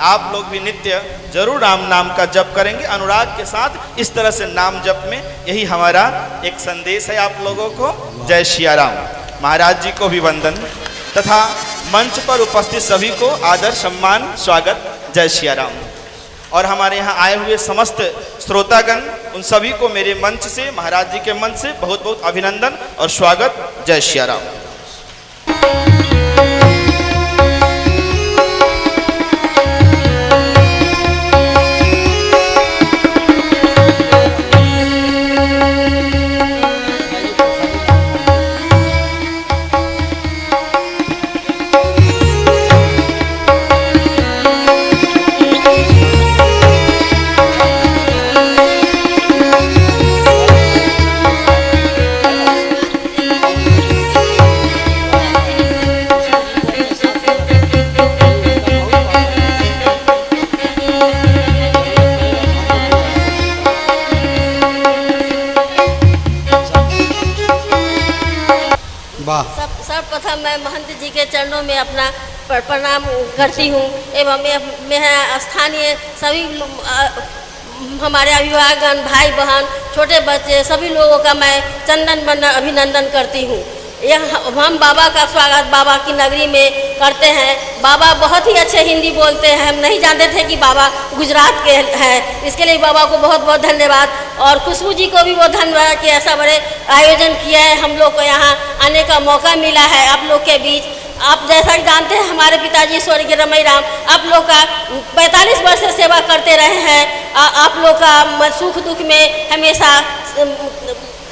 [SPEAKER 3] आप लोग भी नित्य जरूर राम नाम का जप करेंगे अनुराग के साथ। इस तरह से नाम जप में यही हमारा एक संदेश है आप लोगों को। जय सिया राम। महाराज जी को भी वंदन तथा मंच पर उपस्थित सभी को आदर सम्मान स्वागत। जय सिया राम। और हमारे यहाँ आए हुए समस्त श्रोतागण उन सभी को मेरे मंच से, महाराज जी के मंच से बहुत बहुत अभिनंदन और स्वागत। जय सिया राम।
[SPEAKER 4] सर्वप्रथम मैं महंत जी के चरणों में अपना प्रणाम करती हूँ एवं मैं स्थानीय सभी हमारे अभिभावकगण, भाई बहन, छोटे बच्चे सभी लोगों का मैं चंदन बंदन अभिनंदन करती हूँ। यह हम बाबा का स्वागत बाबा की नगरी में करते हैं। बाबा बहुत ही अच्छे हिंदी बोलते हैं। हम नहीं जानते थे कि बाबा गुजरात के हैं। इसके लिए बाबा को बहुत बहुत धन्यवाद। और खुशबू जी को भी बहुत धन्यवाद कि ऐसा बड़े आयोजन किया है, हम लोग को यहाँ आने का मौका मिला है आप लोग के बीच। आप जैसा कि जानते हैं हमारे पिताजी स्वर्गीय रमई राम आप लोग का 45 वर्ष से सेवा करते रहे हैं। आप लोग का सुख दुख में हमेशा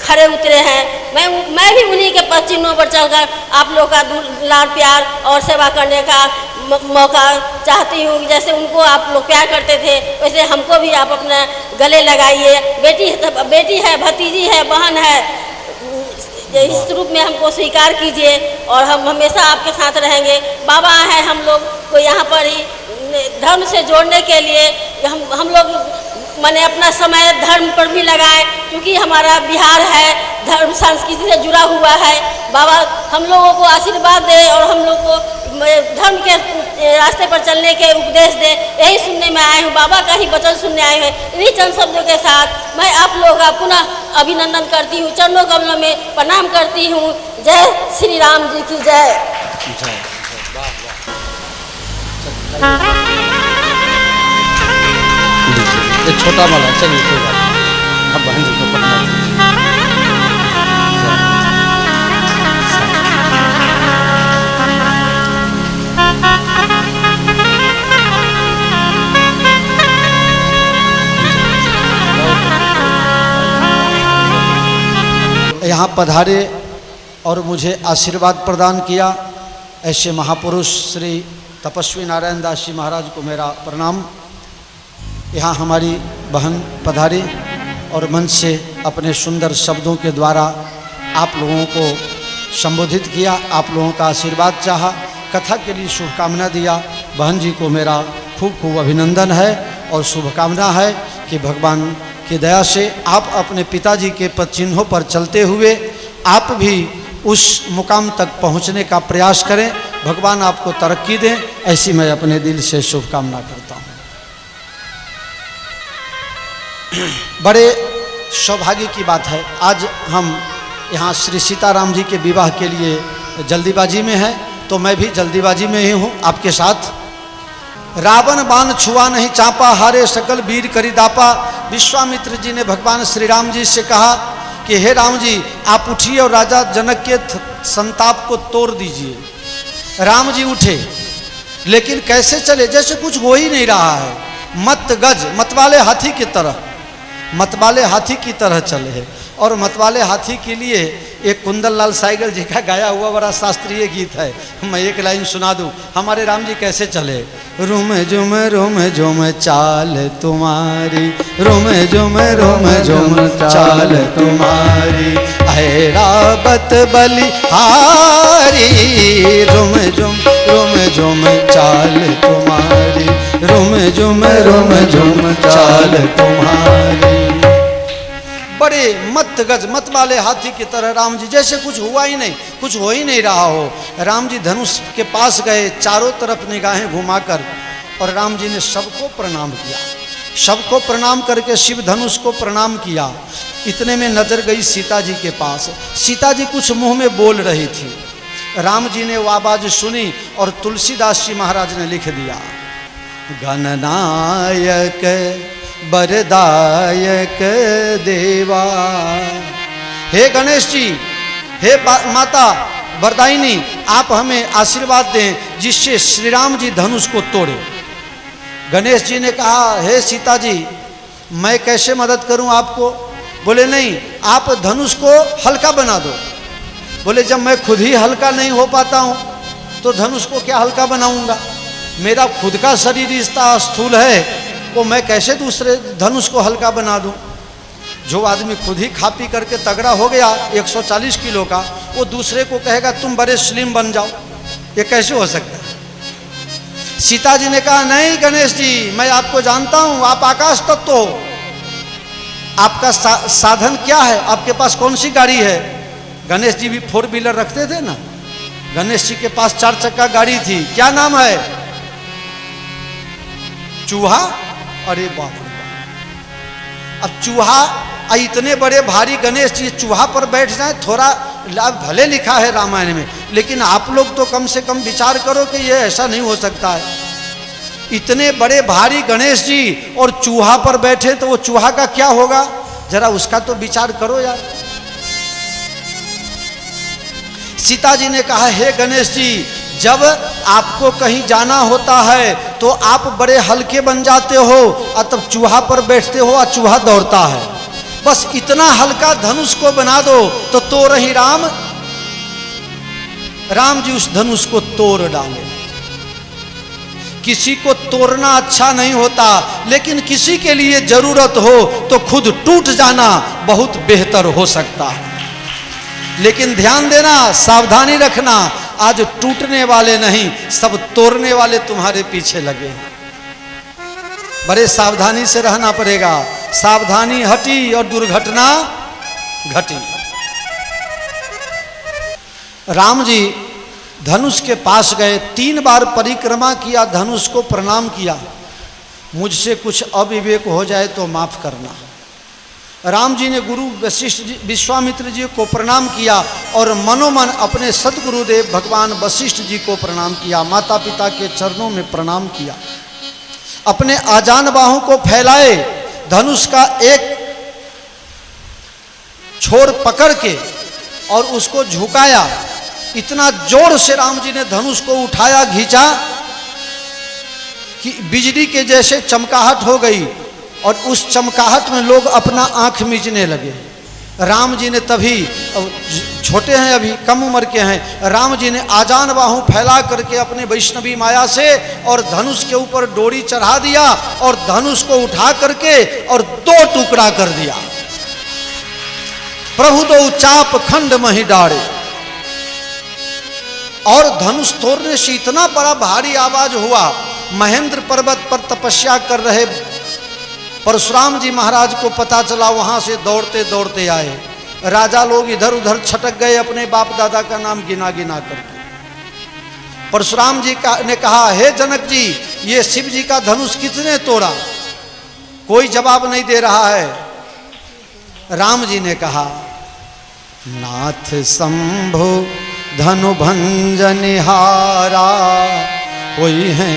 [SPEAKER 4] खड़े उतरे हैं। मैं भी उन्हीं के पद चिन्हों पर चलकर आप लोग का दुलार प्यार और सेवा करने का मौका चाहती हूँ। जैसे उनको आप लोग प्यार करते थे वैसे हमको भी आप अपने गले लगाइए। बेटी है, भतीजी है, बहन है, इस रूप में हमको स्वीकार कीजिए और हम हमेशा आपके साथ रहेंगे। बाबा है हम लोग को यहाँ पर ही धर्म से जोड़ने के लिए। हम लोग मैंने अपना समय धर्म पर भी लगाए क्योंकि हमारा बिहार है धर्म संस्कृति से जुड़ा हुआ है। बाबा हम लोगों को आशीर्वाद दे और हम लोग को धर्म के रास्ते पर चलने के उपदेश दे। यही सुनने में आए हूँ, बाबा का ही वचन सुनने आए हैं। इन्हीं चंद शब्दों के साथ मैं आप लोगों का पुनः अभिनंदन करती हूँ, चरणों कमलों में प्रणाम करती हूँ। जय श्री राम जी की जय।
[SPEAKER 1] ये छोटा वाला चलिए कोई बात नहीं। अब बहन जी को पकड़ा यहाँ पधारे और मुझे आशीर्वाद प्रदान किया। ऐसे महापुरुष श्री तपस्वी नारायण दास जी महाराज को मेरा प्रणाम। यहाँ हमारी बहन पधारी और मंच से अपने सुंदर शब्दों के द्वारा आप लोगों को संबोधित किया, आप लोगों का आशीर्वाद चाहा, कथा के लिए शुभकामना दिया। बहन जी को मेरा खूब खूब अभिनंदन है और शुभकामना है कि भगवान की दया से आप अपने पिताजी के पद चिन्हों पर चलते हुए आप भी उस मुकाम तक पहुंचने का प्रयास करें। भगवान आपको तरक्की दें, ऐसी मैं अपने दिल से शुभकामना करता हूं। बड़े सौभाग्य की बात है, आज हम यहाँ श्री सीताराम जी के विवाह के लिए जल्दीबाजी में हैं, तो मैं भी जल्दीबाजी में ही हूँ आपके साथ। रावण बाण छुआ नहीं चापा, हारे सकल वीर करी दापा। विश्वामित्र जी ने भगवान श्री राम जी से कहा कि हे राम जी आप उठिए और राजा जनक के संताप को तोड़ दीजिए। राम जी उठे, लेकिन कैसे चले? जैसे कुछ हो ही नहीं रहा है। मत गज, मतवाले हाथी की तरह, मतवाले हाथी की तरह चले हैं। और मतवाले हाथी के लिए एक कुंदन लाल साइगल जी का गाया हुआ बड़ा शास्त्रीय गीत है, मैं एक लाइन सुना दूं। हमारे राम जी कैसे चले। रोम झुम चाल तुम्हारी, रोम झुम चाल तुम्हारी, ऐरावत बलिहारी, रोम झुम चाल तुम्हारी, रोम झुम चाल तुम्हारी। बड़े मत गज मत वाले हाथी की तरह राम जी, जैसे कुछ हुआ ही नहीं, कुछ हो ही नहीं रहा हो। राम जी धनुष के पास गए, चारों तरफ निगाहें घुमाकर, और राम जी ने सबको प्रणाम किया। सबको प्रणाम करके शिव धनुष को प्रणाम किया। इतने में नजर गई सीता जी के पास। सीता जी कुछ मुंह में बोल रही थी। राम जी ने वो आवाज सुनी और तुलसीदास जी महाराज ने लिख दिया, गणनायक बरदायक देवा। हे गणेश जी, हे माता वरदायिनी, आप हमें आशीर्वाद दें जिससे श्री राम जी धनुष को तोड़े। गणेश जी ने कहा, हे सीता जी, मैं कैसे मदद करूं आपको। बोले नहीं, आप धनुष को हल्का बना दो। बोले जब मैं खुद ही हल्का नहीं हो पाता हूं तो धनुष को क्या हल्का बनाऊंगा। मेरा खुद का शरीर इतना स्थूल है, वो मैं कैसे दूसरे धनुष को हल्का बना दूं। जो आदमी खुद ही खा पी करके तगड़ा हो गया 140 किलो का, वो दूसरे को कहेगा तुम बड़े स्लिम बन जाओ, ये कैसे हो सकता है। सीता जी ने कहा, नहीं गणेश जी, मैं आपको जानता हूं, आप आकाश तत्व हो। आपका साधन क्या है, आपके पास कौन सी गाड़ी है। गणेश जी भी 4 व्हीलर रखते थे ना। गणेश जी के पास 4 चक्का गाड़ी थी, क्या नाम है, चूहा। अरे बाप रे बाप, अब चूहा इतने बड़े भारी गणेश जी चूहा पर बैठ जाए, थोड़ा भले लिखा है रामायण में, लेकिन आप लोग तो कम से कम विचार करो कि ये ऐसा नहीं हो सकता है। इतने बड़े भारी गणेश जी और चूहा पर बैठे, तो वो चूहा का क्या होगा, जरा उसका तो विचार करो यार। सीता जी ने कहा, हे गणेश जी, जब आपको कहीं जाना होता है तो आप बड़े हल्के बन जाते हो, और तब चूहा पर बैठते हो और चूहा दौड़ता है। बस इतना हल्का धनुष को बना दो तो तोड़ ही राम। राम जी उस धनुष को तोड़ डाले। किसी को तोड़ना अच्छा नहीं होता, लेकिन किसी के लिए जरूरत हो तो खुद टूट जाना बहुत बेहतर हो सकता है। लेकिन ध्यान देना, सावधानी रखना, आज टूटने वाले नहीं, सब तोड़ने वाले तुम्हारे पीछे लगे हैं। बड़े सावधानी से रहना पड़ेगा। सावधानी हटी और दुर्घटना घटी। राम जी धनुष के पास गए, 3 बार परिक्रमा किया, धनुष को प्रणाम किया। मुझसे कुछ अविवेक हो जाए तो माफ करना। राम जी ने गुरु वशिष्ठ जी, विश्वामित्र जी को प्रणाम किया और मनोमन अपने सदगुरुदेव भगवान वशिष्ठ जी को प्रणाम किया। माता पिता के चरणों में प्रणाम किया। अपने आजान बाहों को फैलाए, धनुष का एक छोर पकड़ के और उसको झुकाया। इतना जोर से राम जी ने धनुष को उठाया, खींचा कि बिजली के जैसे चमकाहट हो गई, और उस चमकाहट में लोग अपना आंख मीचने लगे। राम जी ने तभी, छोटे हैं अभी, कम उम्र के हैं, राम जी ने आजान बाहों फैला करके अपने वैष्णवी माया से और धनुष के ऊपर डोरी चढ़ा दिया और धनुष को उठा करके और 2 टुकड़ा कर दिया। प्रभु दो चाप खंड मही डाड़े। और धनुष तोड़ने से इतना बड़ा भारी आवाज हुआ। महेंद्र पर्वत पर तपस्या कर रहे परशुराम जी महाराज को पता चला, वहां से दौड़ते दौड़ते आए। राजा लोग इधर उधर छटक गए अपने बाप दादा का नाम गिना गिना करके। परशुराम जी ने कहा, हे जनक जी, ये शिव जी का धनुष किसने तोड़ा? कोई जवाब नहीं दे रहा है। राम जी ने कहा, नाथ शंभो धनु भंजनिहारा, कोई है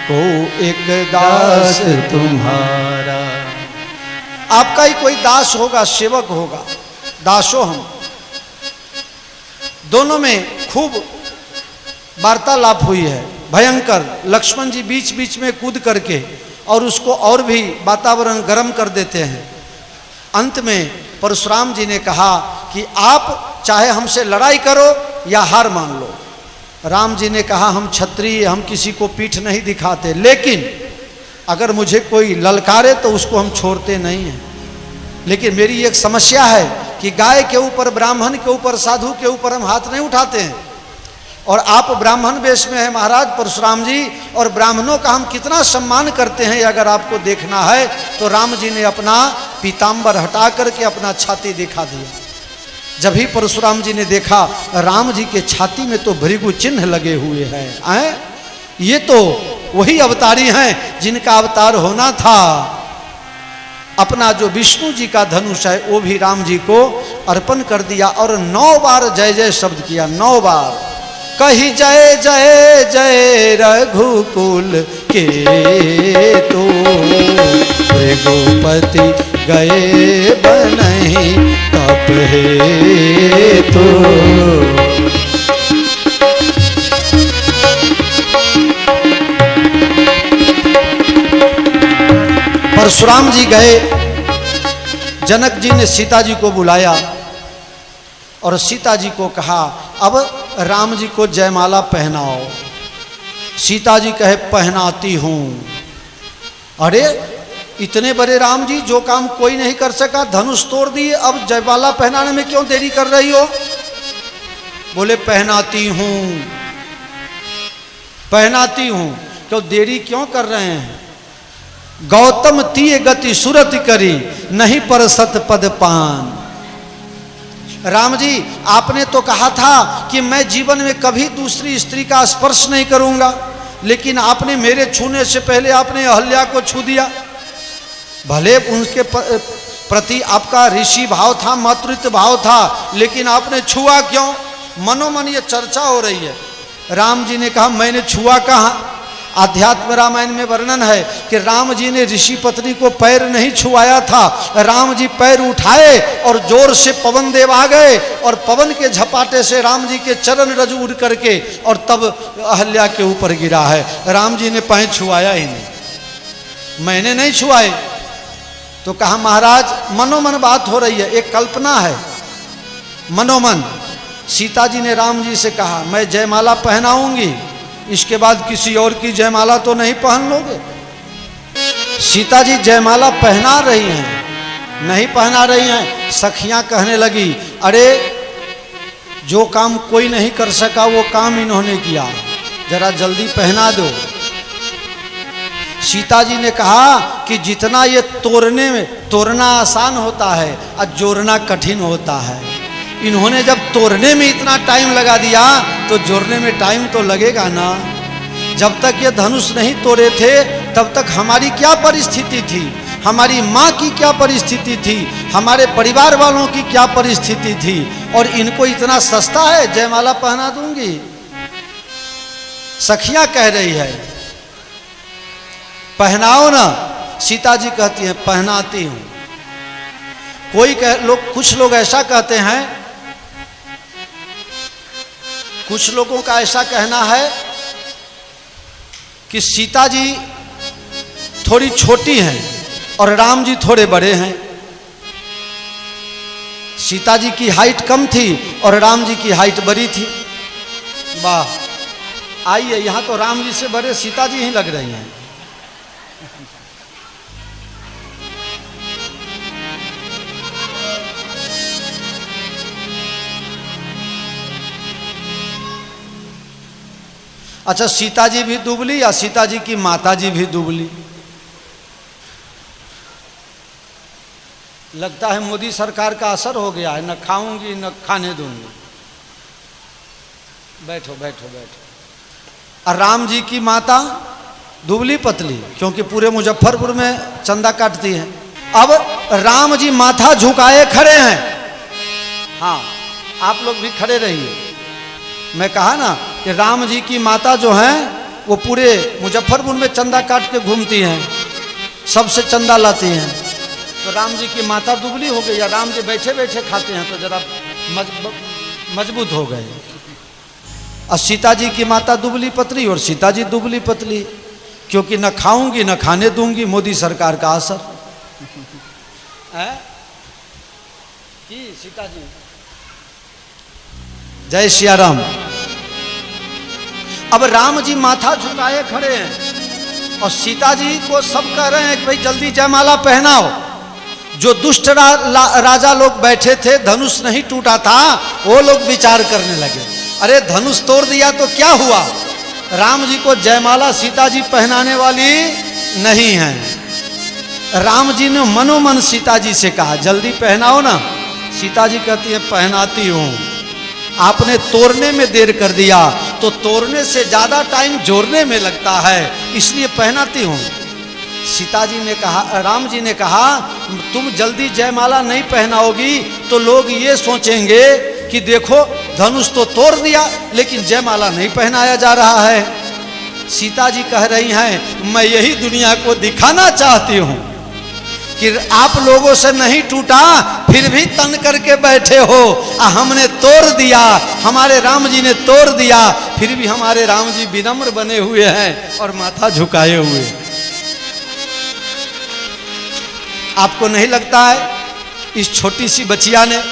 [SPEAKER 1] को एक दास तुम्हारा। आपका ही कोई दास होगा, सेवक होगा, दासो हम। दोनों में खूब वार्तालाप हुई है, भयंकर। लक्ष्मण जी बीच बीच में कूद करके और उसको और भी वातावरण गर्म कर देते हैं। अंत में परशुराम जी ने कहा कि आप चाहे हमसे लड़ाई करो या हार मान लो। राम जी ने कहा हम क्षत्रिय, हम किसी को पीठ नहीं दिखाते, लेकिन अगर मुझे कोई ललकारे तो उसको हम छोड़ते नहीं हैं। लेकिन मेरी एक समस्या है कि गाय के ऊपर, ब्राह्मण के ऊपर, साधु के ऊपर हम हाथ नहीं उठाते हैं। और आप ब्राह्मण वेश में हैं महाराज परशुराम जी, और ब्राह्मणों का हम कितना सम्मान करते हैं अगर आपको देखना है तो राम जी ने अपना पीताम्बर हटा करके अपना छाती दिखा दिया। जब ही परशुराम जी ने देखा राम जी के छाती में तो भृगु चिन्ह लगे हुए हैं, ये तो वही अवतारी हैं जिनका अवतार होना था। अपना जो विष्णु जी का धनुष है वो भी राम जी को अर्पण कर दिया और 9 बार जय जय शब्द किया। 9 बार कही जय जय जय रघुकुल के तो रघुपति गए बनहि तप हे तो। परशुराम जी गए, जनक जी ने सीता जी को बुलाया और सीता जी को कहा अब राम जी को जयमाला पहनाओ। सीता जी कहे पहनाती हूं। अरे इतने बड़े राम जी, जो काम कोई नहीं कर सका धनुष तोड़ दिए, अब जयमाला पहनाने में क्यों देरी कर रही हो? बोले पहनाती हूं, पहनाती हूं। क्यों देरी क्यों कर रहे हैं? गौतम तीय गति सुरति करी, नहीं परसत पद पान। राम जी आपने तो कहा था कि मैं जीवन में कभी दूसरी स्त्री का स्पर्श नहीं करूंगा, लेकिन आपने मेरे छूने से पहले आपने अहल्या को छू दिया। भले उनके प्रति आपका ऋषि भाव था, मातृत्व भाव था, लेकिन आपने छुआ क्यों? मनोमन ये चर्चा हो रही है। राम जी ने कहा मैंने छुआ कहाँ? आध्यात्म रामायण में वर्णन है कि राम जी ने ऋषि पत्नी को पैर नहीं छुआया था। राम जी पैर उठाए और जोर से पवन देव आ गए और पवन के झपाटे से राम जी के चरण रज उड़ करके और तब अहल्या के ऊपर गिरा है। राम जी ने पैर छुआया ही नहीं, मैंने नहीं छुआए। तो कहा महाराज मनोमन बात हो रही है, एक कल्पना है मनोमन। सीता जी ने राम जी से कहा मैं जयमाला पहनाऊंगी, इसके बाद किसी और की जयमाला तो नहीं पहन लोगे? सीता जी जयमाला पहना रही हैं, नहीं पहना रही हैं। सखियां कहने लगी अरे जो काम कोई नहीं कर सका वो काम इन्होंने किया, जरा जल्दी पहना दो। सीता जी ने कहा कि जितना ये तोड़ना आसान होता है और जोड़ना कठिन होता है। इन्होंने जब तोड़ने में इतना टाइम लगा दिया तो जोड़ने में टाइम तो लगेगा ना। जब तक ये धनुष नहीं तोड़े थे तब तक हमारी क्या परिस्थिति थी, हमारी माँ की क्या परिस्थिति थी, हमारे परिवार वालों की क्या परिस्थिति थी, और इनको इतना सस्ता है जयमाला पहना दूंगी। सखियां कह रही है पहनाओ ना। सीता जी कहती हैं पहनाती हूं। कुछ लोग ऐसा कहते हैं, कुछ लोगों का ऐसा कहना है कि सीता जी थोड़ी छोटी हैं और राम जी थोड़े बड़े हैं। सीता जी की हाइट कम थी और राम जी की हाइट बड़ी थी। वाह, आइए यहां तो राम जी से बड़े सीता जी ही लग रही हैं। अच्छा सीता जी भी दुबली या सीता जी की माता जी भी दुबली? लगता है मोदी सरकार का असर हो गया है, न खाऊंगी न खाने दूंगी। बैठो बैठो बैठो। और राम जी की माता दुबली पतली, क्योंकि पूरे मुजफ्फरपुर में चंदा काटती है। अब राम जी माथा झुकाए खड़े हैं। हाँ आप लोग भी खड़े रहिए। मैं कहा ना कि राम जी की माता जो हैं वो पूरे मुजफ्फरपुर में चंदा काट के घूमती हैं, सबसे चंदा लाती हैं। तो राम जी की माता दुबली हो गई या राम जी बैठे बैठे खाते हैं तो जरा मजबूत हो गए। और सीता जी की माता दुबली पतली और सीता जी दुबली पतली, क्योंकि न खाऊंगी न खाने दूंगी, मोदी सरकार का असर है। जी सीता जी, जय सिया राम। अब राम जी माथा झुकाए खड़े हैं और सीता जी को सब कह रहे हैं कि भाई जल्दी जयमाला पहनाओ। जो दुष्ट राजा लोग बैठे थे, धनुष नहीं टूटा था, वो लोग विचार करने लगे, अरे धनुष तोड़ दिया तो क्या हुआ, राम जी को जयमाला सीता जी पहनाने वाली नहीं है। राम जी ने मनोमन सीता जी से कहा जल्दी पहनाओ ना। सीता जी कहती है पहनाती हूं, आपने तोड़ने में देर कर दिया तो तोड़ने से ज्यादा टाइम जोड़ने में लगता है, इसलिए पहनाती हूं। सीता जी ने कहा, राम जी ने कहा तुम जल्दी जयमाला नहीं पहनाओगी तो लोग ये सोचेंगे कि देखो धनुष तो तोड़ दिया लेकिन जयमाला नहीं पहनाया जा रहा है। सीता जी कह रही हैं मैं यही दुनिया को दिखाना चाहती हूं कि आप लोगों से नहीं टूटा फिर भी तन करके बैठे हो, हमने तोड़ दिया, हमारे राम जी ने तोड़ दिया, फिर भी हमारे राम जी विनम्र बने हुए हैं और माथा झुकाए हुए। आपको नहीं लगता है इस छोटी सी बचिया ने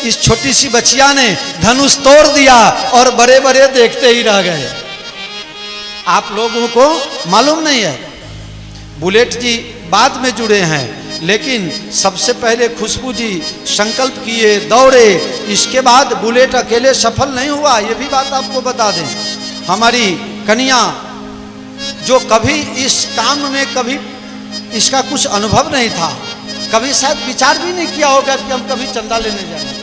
[SPEAKER 1] इस छोटी सी बचिया ने धनुष तोड़ दिया और बड़े बड़े देखते ही रह गए? आप लोगों को मालूम नहीं है, बुलेट जी बाद में जुड़े हैं, लेकिन सबसे पहले खुशबू जी संकल्प किए, दौड़े, इसके बाद बुलेट अकेले सफल नहीं हुआ। ये भी बात आपको बता दें, हमारी कन्या जो कभी इस काम में कभी इसका कुछ अनुभव नहीं था, कभी शायद विचार भी नहीं किया होगा कि हम कभी चंदा लेने जाएं।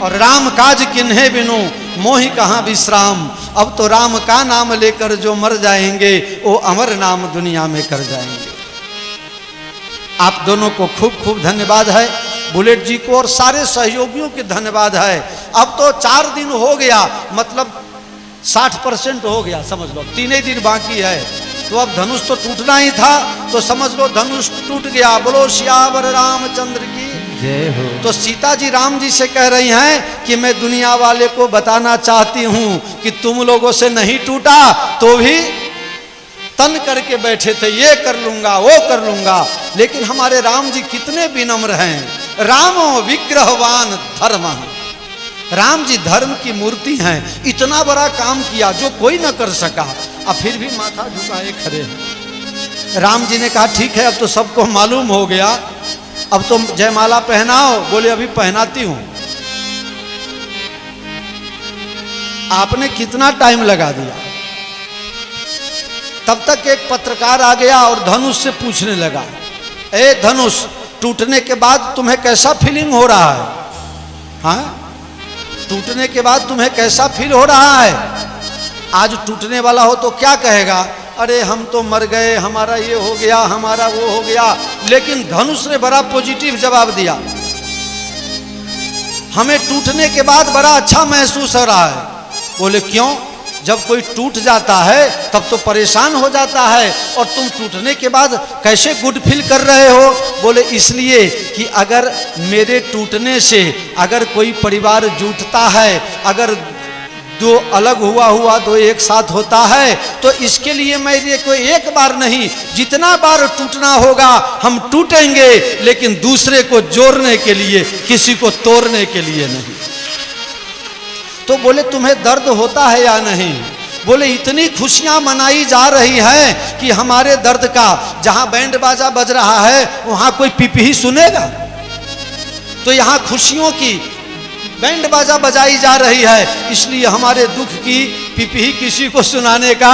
[SPEAKER 1] और राम काज किन्हे बिनु मोहि कहाँ विश्राम, अब तो राम का नाम लेकर जो मर जाएंगे वो अमर नाम दुनिया में कर जाएंगे। आप दोनों को खूब खूब धन्यवाद है, बुलेट जी को और सारे सहयोगियों के धन्यवाद है। अब तो 4 दिन हो गया, मतलब 60% हो गया, समझ लो 3 ही दिन बाकी है, तो अब धनुष तो टूटना ही था, तो समझ लो धनुष टूट गया। बोलो सियावर रामचंद्र की
[SPEAKER 2] जय हो।
[SPEAKER 1] तो सीता जी राम जी से कह रही हैं कि मैं दुनिया वाले को बताना चाहती हूं कि तुम लोगों से नहीं टूटा तो भी तन करके बैठे थे, ये कर लूंगा वो कर लूंगा, लेकिन हमारे राम जी कितने विनम्र हैं। रामो विग्रहवान धर्म, राम जी धर्म की मूर्ति हैं, इतना बड़ा काम किया जो कोई न कर सका, अब फिर भी माथा झुकाए खड़े हैं। राम जी ने कहा ठीक है अब तो सबको मालूम हो गया, अब तुम जयमाला पहनाओ। बोले अभी पहनाती हूं। आपने कितना टाइम लगा दिया? तब तक एक पत्रकार आ गया और धनुष से पूछने लगा, ए धनुष टूटने के बाद तुम्हें कैसा फीलिंग हो रहा है? हाँ, टूटने के बाद तुम्हें कैसा फील हो रहा है? आज टूटने वाला हो तो क्या कहेगा, अरे हम तो मर गए, हमारा ये हो गया, हमारा वो हो गया। लेकिन धनुष ने बड़ा पॉजिटिव जवाब दिया, हमें टूटने के बाद बड़ा अच्छा महसूस हो रहा है। बोले क्यों? जब कोई टूट जाता है तब तो परेशान हो जाता है, और तुम टूटने के बाद कैसे गुड फील कर रहे हो? बोले इसलिए कि अगर मेरे टूटने से अगर कोई परिवार जुटता है, अगर दो अलग हुआ तो एक साथ होता है, तो इसके लिए मेरे को एक बार नहीं जितना बार टूटना होगा हम टूटेंगे, लेकिन दूसरे को जोड़ने के लिए, किसी को तोड़ने के लिए नहीं। तो बोले तुम्हें दर्द होता है या नहीं? बोले इतनी खुशियां मनाई जा रही हैं कि हमारे दर्द का, जहां बैंड बाजा बज रहा है वहां कोई पिपही सुनेगा? तो यहाँ खुशियों की बैंड बाजा बजाई जा रही है, इसलिए हमारे दुख की पिपही किसी को सुनाने का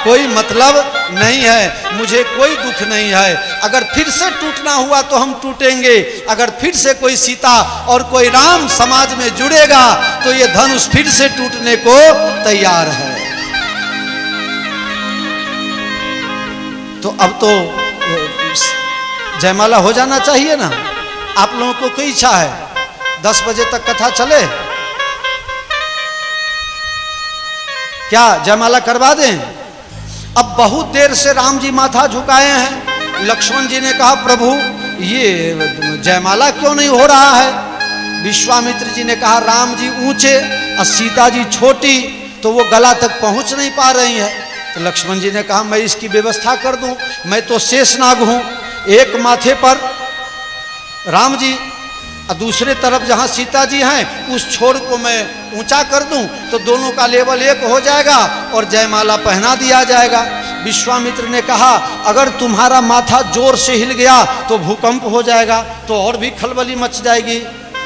[SPEAKER 1] कोई मतलब नहीं है। मुझे कोई दुख नहीं है, अगर फिर से टूटना हुआ तो हम टूटेंगे, अगर फिर से कोई सीता और कोई राम समाज में जुड़ेगा तो ये धनुष फिर से टूटने को तैयार है। तो अब तो जयमाला हो जाना चाहिए ना। आप लोगों को कोई इच्छा है 10 बजे तक कथा चले? क्या जयमाला करवा दें? अब बहुत देर से राम जी माथा झुकाए हैं। लक्ष्मण जी ने कहा प्रभु ये जयमाला क्यों नहीं हो रहा है? विश्वामित्र जी ने कहा राम जी ऊंचे और सीता जी छोटी, तो वो गला तक पहुंच नहीं पा रही है। तो लक्ष्मण जी ने कहा मैं इसकी व्यवस्था कर दूं, मैं तो शेषनाग हूं, एक माथे पर राम जी दूसरे तरफ जहाँ सीता जी हैं उस छोर को मैं ऊंचा कर दूं तो दोनों का लेवल एक हो जाएगा और जयमाला पहना दिया जाएगा। विश्वामित्र ने कहा अगर तुम्हारा माथा जोर से हिल गया तो भूकंप हो जाएगा, तो और भी खलबली मच जाएगी।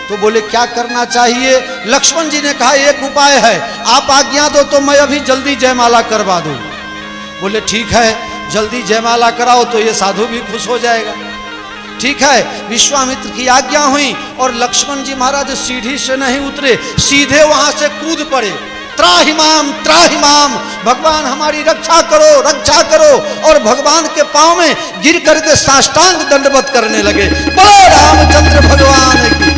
[SPEAKER 1] तो बोले क्या करना चाहिए? लक्ष्मण जी ने कहा एक उपाय है, आप आज्ञा दो तो मैं अभी जल्दी जयमाला करवा दूं। बोले ठीक है, जल्दी जयमाला कराओ तो ये साधु भी खुश हो जाएगा। ठीक है, विश्वामित्र की आज्ञा हुई और लक्ष्मण जी महाराज सीढ़ी से नहीं उतरे, सीधे वहां से कूद पड़े। त्राहिमाम त्राहिमाम, भगवान हमारी रक्षा करो रक्षा करो, और भगवान के पांव में गिर करके साष्टांग दंडवत करने लगे। बोलो रामचंद्र भगवान की।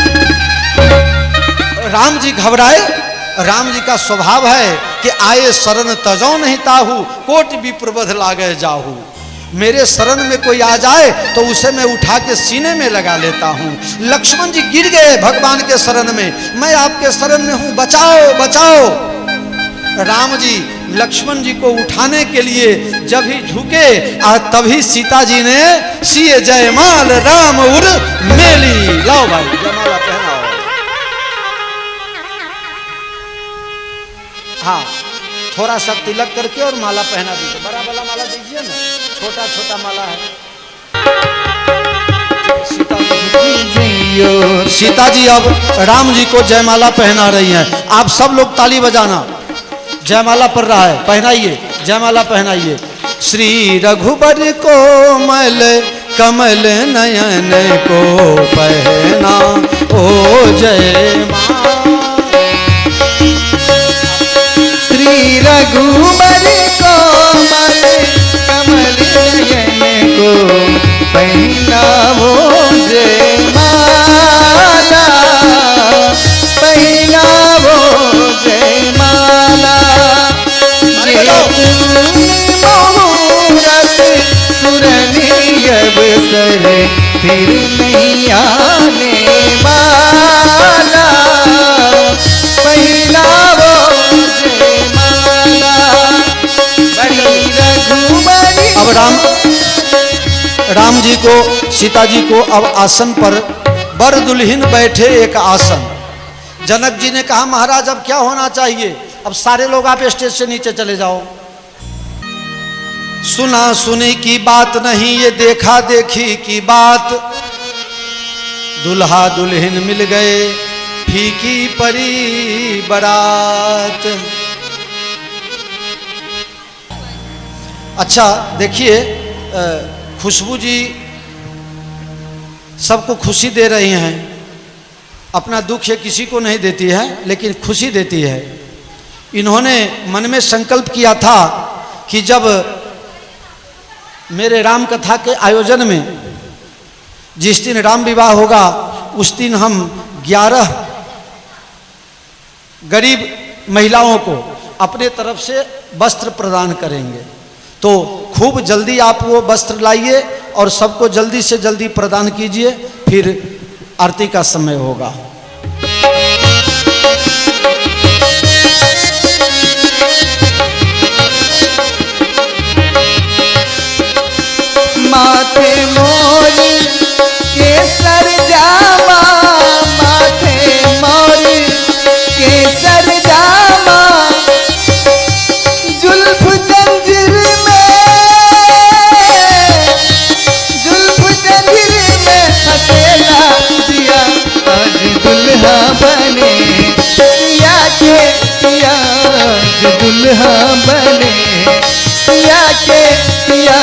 [SPEAKER 1] राम जी घबराए। राम जी का स्वभाव है कि आए शरण तजौ नहीं ताहू, कोटि विप्रबध लागे जाहू। मेरे शरण में कोई आ जाए तो उसे मैं उठा के सीने में लगा लेता हूँ। लक्ष्मण जी गिर गए भगवान के शरण में, मैं आपके शरण में हूँ, बचाओ बचाओ। राम जी लक्ष्मण जी को उठाने के लिए जब ही झुके तभी सीता जी ने सिए जयमाल राम उर मेली। लाओ भाई जयमाला पहनाओ। हाँ, थोड़ा सा तिलक करके और माला पहना दीजिए। बड़ा वाला माला दीजिए ना, छोटा छोटा माला है। सीता जी अब राम जी को जयमाला पहना रही हैं। आप सब लोग ताली बजाना। जयमाला पढ़ रहा है, पहनाइए जयमाला पहनाइए। श्री रघुबर को मल कमल नयन को पहना ओ जयमाला।
[SPEAKER 2] श्री रघुबर कोमल कमल नयन को पहनावो जयमाला, पहनावो जयमाला। मुहूर्त सुरनि अवसर फिर नहीं आने वाला, पहनावो
[SPEAKER 1] अब राम जी को सीता जी को अब आसन पर बर दुल्हन बैठे एक आसन। जनक जी ने कहा महाराज अब क्या होना चाहिए? अब सारे लोग आप स्टेज से नीचे चले जाओ। सुना सुनी की बात नहीं, ये देखा देखी की बात। दुल्हा दुल्हन मिल गए, फीकी परी बारात। अच्छा देखिए, खुशबू जी सबको खुशी दे रही हैं। अपना दुख ये किसी को नहीं देती है, लेकिन खुशी देती है। इन्होंने मन में संकल्प किया था कि जब मेरे राम कथा के आयोजन में जिस दिन राम विवाह होगा उस दिन हम 11 गरीब महिलाओं को अपने तरफ से वस्त्र प्रदान करेंगे। तो खूब जल्दी आप वो वस्त्र लाइए और सबको जल्दी से जल्दी प्रदान कीजिए, फिर आरती का समय होगा।
[SPEAKER 2] माथे मोरी केसर जामा, माथे मोरी केसर जामा। जुल्फ जंजीर में, जुल्फ जंजीर में हथेला दिया, आज दुल्हा बने सिया के पिया, आज दुल्हा बने सिया के पिया,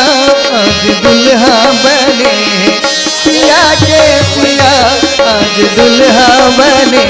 [SPEAKER 2] आज दुल्हा बने सिया के पिया, आज दुल्हा बने।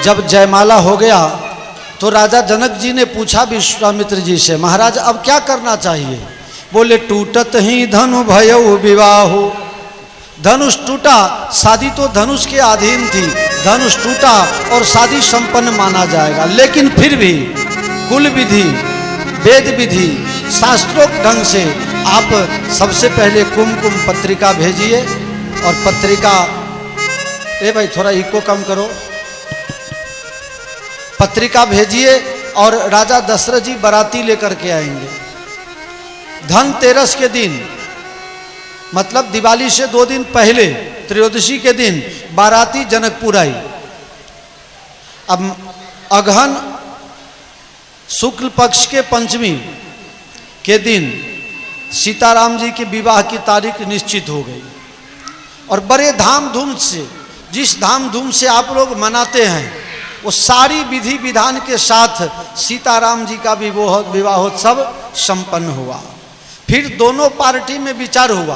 [SPEAKER 1] जब जयमाला हो गया तो राजा जनक जी ने पूछा विश्वामित्र जी से, महाराज अब क्या करना चाहिए? बोले टूटत ही धनु भयउ विवाहो। धनुष टूटा, शादी तो धनुष के अधीन थी, धनुष टूटा और शादी संपन्न माना जाएगा। लेकिन फिर भी कुल विधि, वेद विधि, शास्त्रोक्त ढंग से आप सबसे पहले कुमकुम पत्रिका भेजिए और पत्रिका, ए भाई थोड़ा इको कम करो, पत्रिका भेजिए और राजा दशरथ जी बाराती लेकर के आएंगे। धनतेरस के दिन, मतलब दिवाली से 2 दिन पहले, त्रयोदशी के दिन बाराती जनकपुर आई। अब अगहन शुक्ल पक्ष के पंचमी के दिन सीताराम जी के विवाह की तारीख निश्चित हो गई और बड़े धामधूम से, जिस धामधूम से आप लोग मनाते हैं वो सारी विधि विधान के साथ सीताराम जी का विवाहोत्सव संपन्न हुआ। फिर दोनों पार्टी में विचार हुआ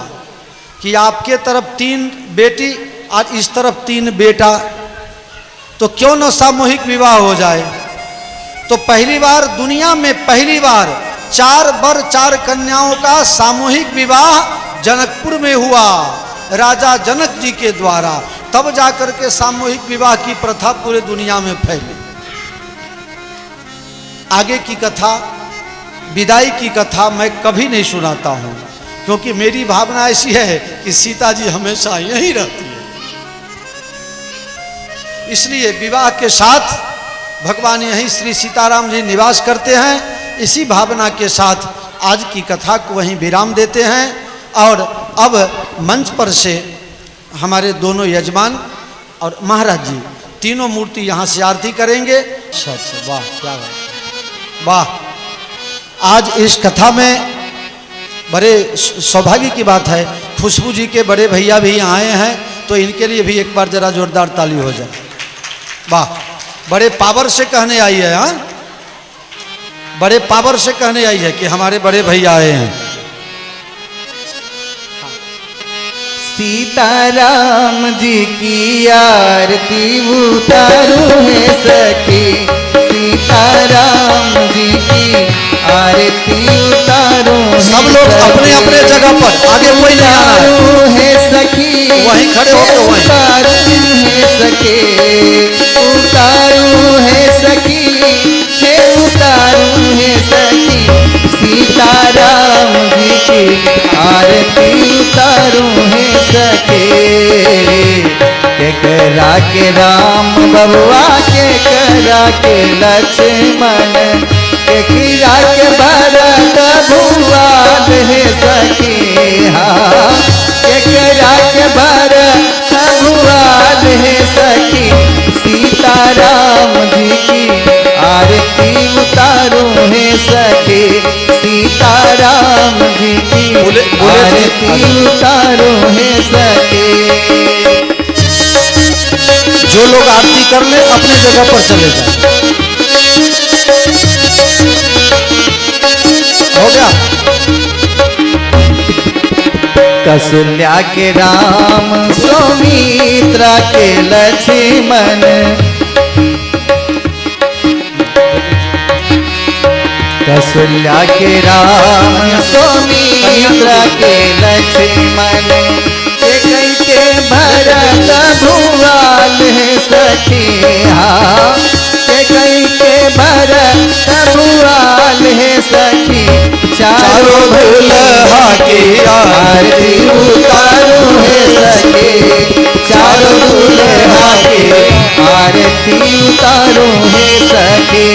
[SPEAKER 1] कि आपके तरफ 3 बेटी और इस तरफ 3 बेटा, तो क्यों न सामूहिक विवाह हो जाए। तो पहली बार, दुनिया में पहली बार 4 वर 4 कन्याओं का सामूहिक विवाह जनकपुर में हुआ राजा जनक जी के द्वारा। तब जाकर के सामूहिक विवाह की प्रथा पूरे दुनिया में फैली। आगे की कथा, विदाई की कथा मैं कभी नहीं सुनाता हूं, क्योंकि मेरी भावना ऐसी है कि सीता जी हमेशा यहीं रहती है। इसलिए विवाह के साथ भगवान यहीं श्री सीताराम जी निवास करते हैं। इसी भावना के साथ आज की कथा को वहीं विराम देते हैं और अब मंच पर से हमारे दोनों यजमान और महाराज जी तीनों मूर्ति यहाँ से आरती करेंगे। वाह क्या बात है, वाह। आज इस कथा में बड़े सौभाग्य की बात है, खुशबू जी के बड़े भैया भी यहाँ आए हैं, तो इनके लिए भी एक बार जरा जोरदार ताली हो जाए। वाह, बड़े पावर से कहने आई है, हाँ बड़े पावर से कहने आई है कि हमारे बड़े भैया आए हैं।
[SPEAKER 2] सीताराम जी की आरती उतारू है सखी, सीताराम जी की आरती उतारू।
[SPEAKER 1] सब लोग अपने अपने जगह पर, आगे कोई नहीं आ रहा
[SPEAKER 2] है सखी,
[SPEAKER 1] वहीं खड़े होकर वहीं
[SPEAKER 2] उतारू है सखी, उतारू है सखी, हे उतारू है सखी, सीताराम जी की आरती उतारू है सखी। के करा के राम बबुआ, के करा के लक्ष्मण, के करा के भरत भुआल है सखी, हाँ के करा के भरत भुआल है सखी, सीताराम जी की आरती उतारू है सखी, सीताराम जी की आरती उतारू है सखी।
[SPEAKER 1] जो लोग आरती कर ले अपने जगह पर चले जाए। हो गया।
[SPEAKER 2] कौशल्या के राम, सौमित्रा के लक्ष्मण, कौशल्या के राम, सौमित्रा के लक्ष्मण, के भरत भुआल है सखी, हाँ के भरत भुआल है सखी, चारों दुल्हा की आरती उतारू है सखी, चारों दुल्हा की आरती उतारू है सखी,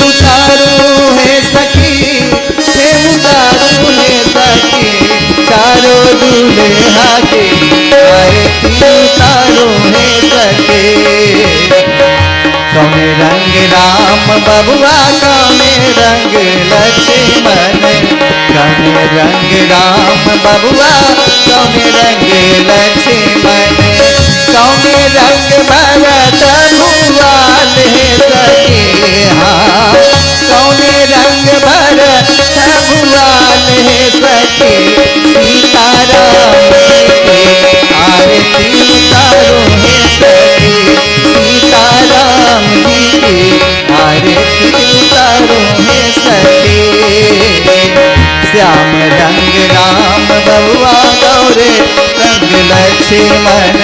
[SPEAKER 2] उतारू है सखी, हे उतारू है सखी, चारों दुल्हा की आरती उतारू है सखी। कौने रंग राम बबुआ, कौने रंग लक्ष्मण, कौने रंग राम बबुआ, कौने रंग लक्ष्मण, कौने रंग भरत भुआल है सखी, हाँ कौने रंग भरत भुआल है सखी, सीताराम की आरती उतारू है सखी, सीताराम जी की आरती उतारो हे सखी। श्याम रंग राम बउआ गौरे रंग लक्ष्मण,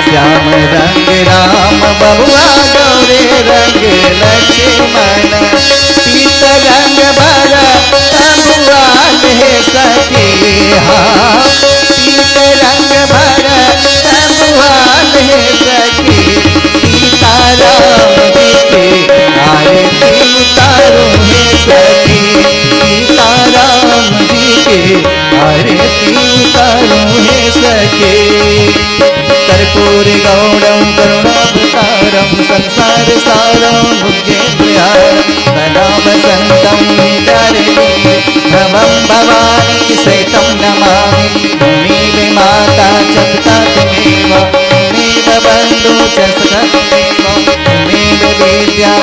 [SPEAKER 2] श्याम रंग राम बउआ गौरे रंग लक्ष्मण। पीत रंग भरा तमुआल हे सखी, हाँ पीत रंग भरा तमुआल हे सखी। सीताराम जी के आरती उतारो हे सखी, सीताराम जी के आरती उतारो हे सखी। कर्पूर गौरम करुणावतारम संसार सारम भुजगेन्द्रहारम सदा वसंतम हृदये भवं भवानी सहितं नमामि। त्वमेव माता च पिता त्वमेव, त्वमेव बन्धु च सखा त्वमेव, त्वमेव विद्या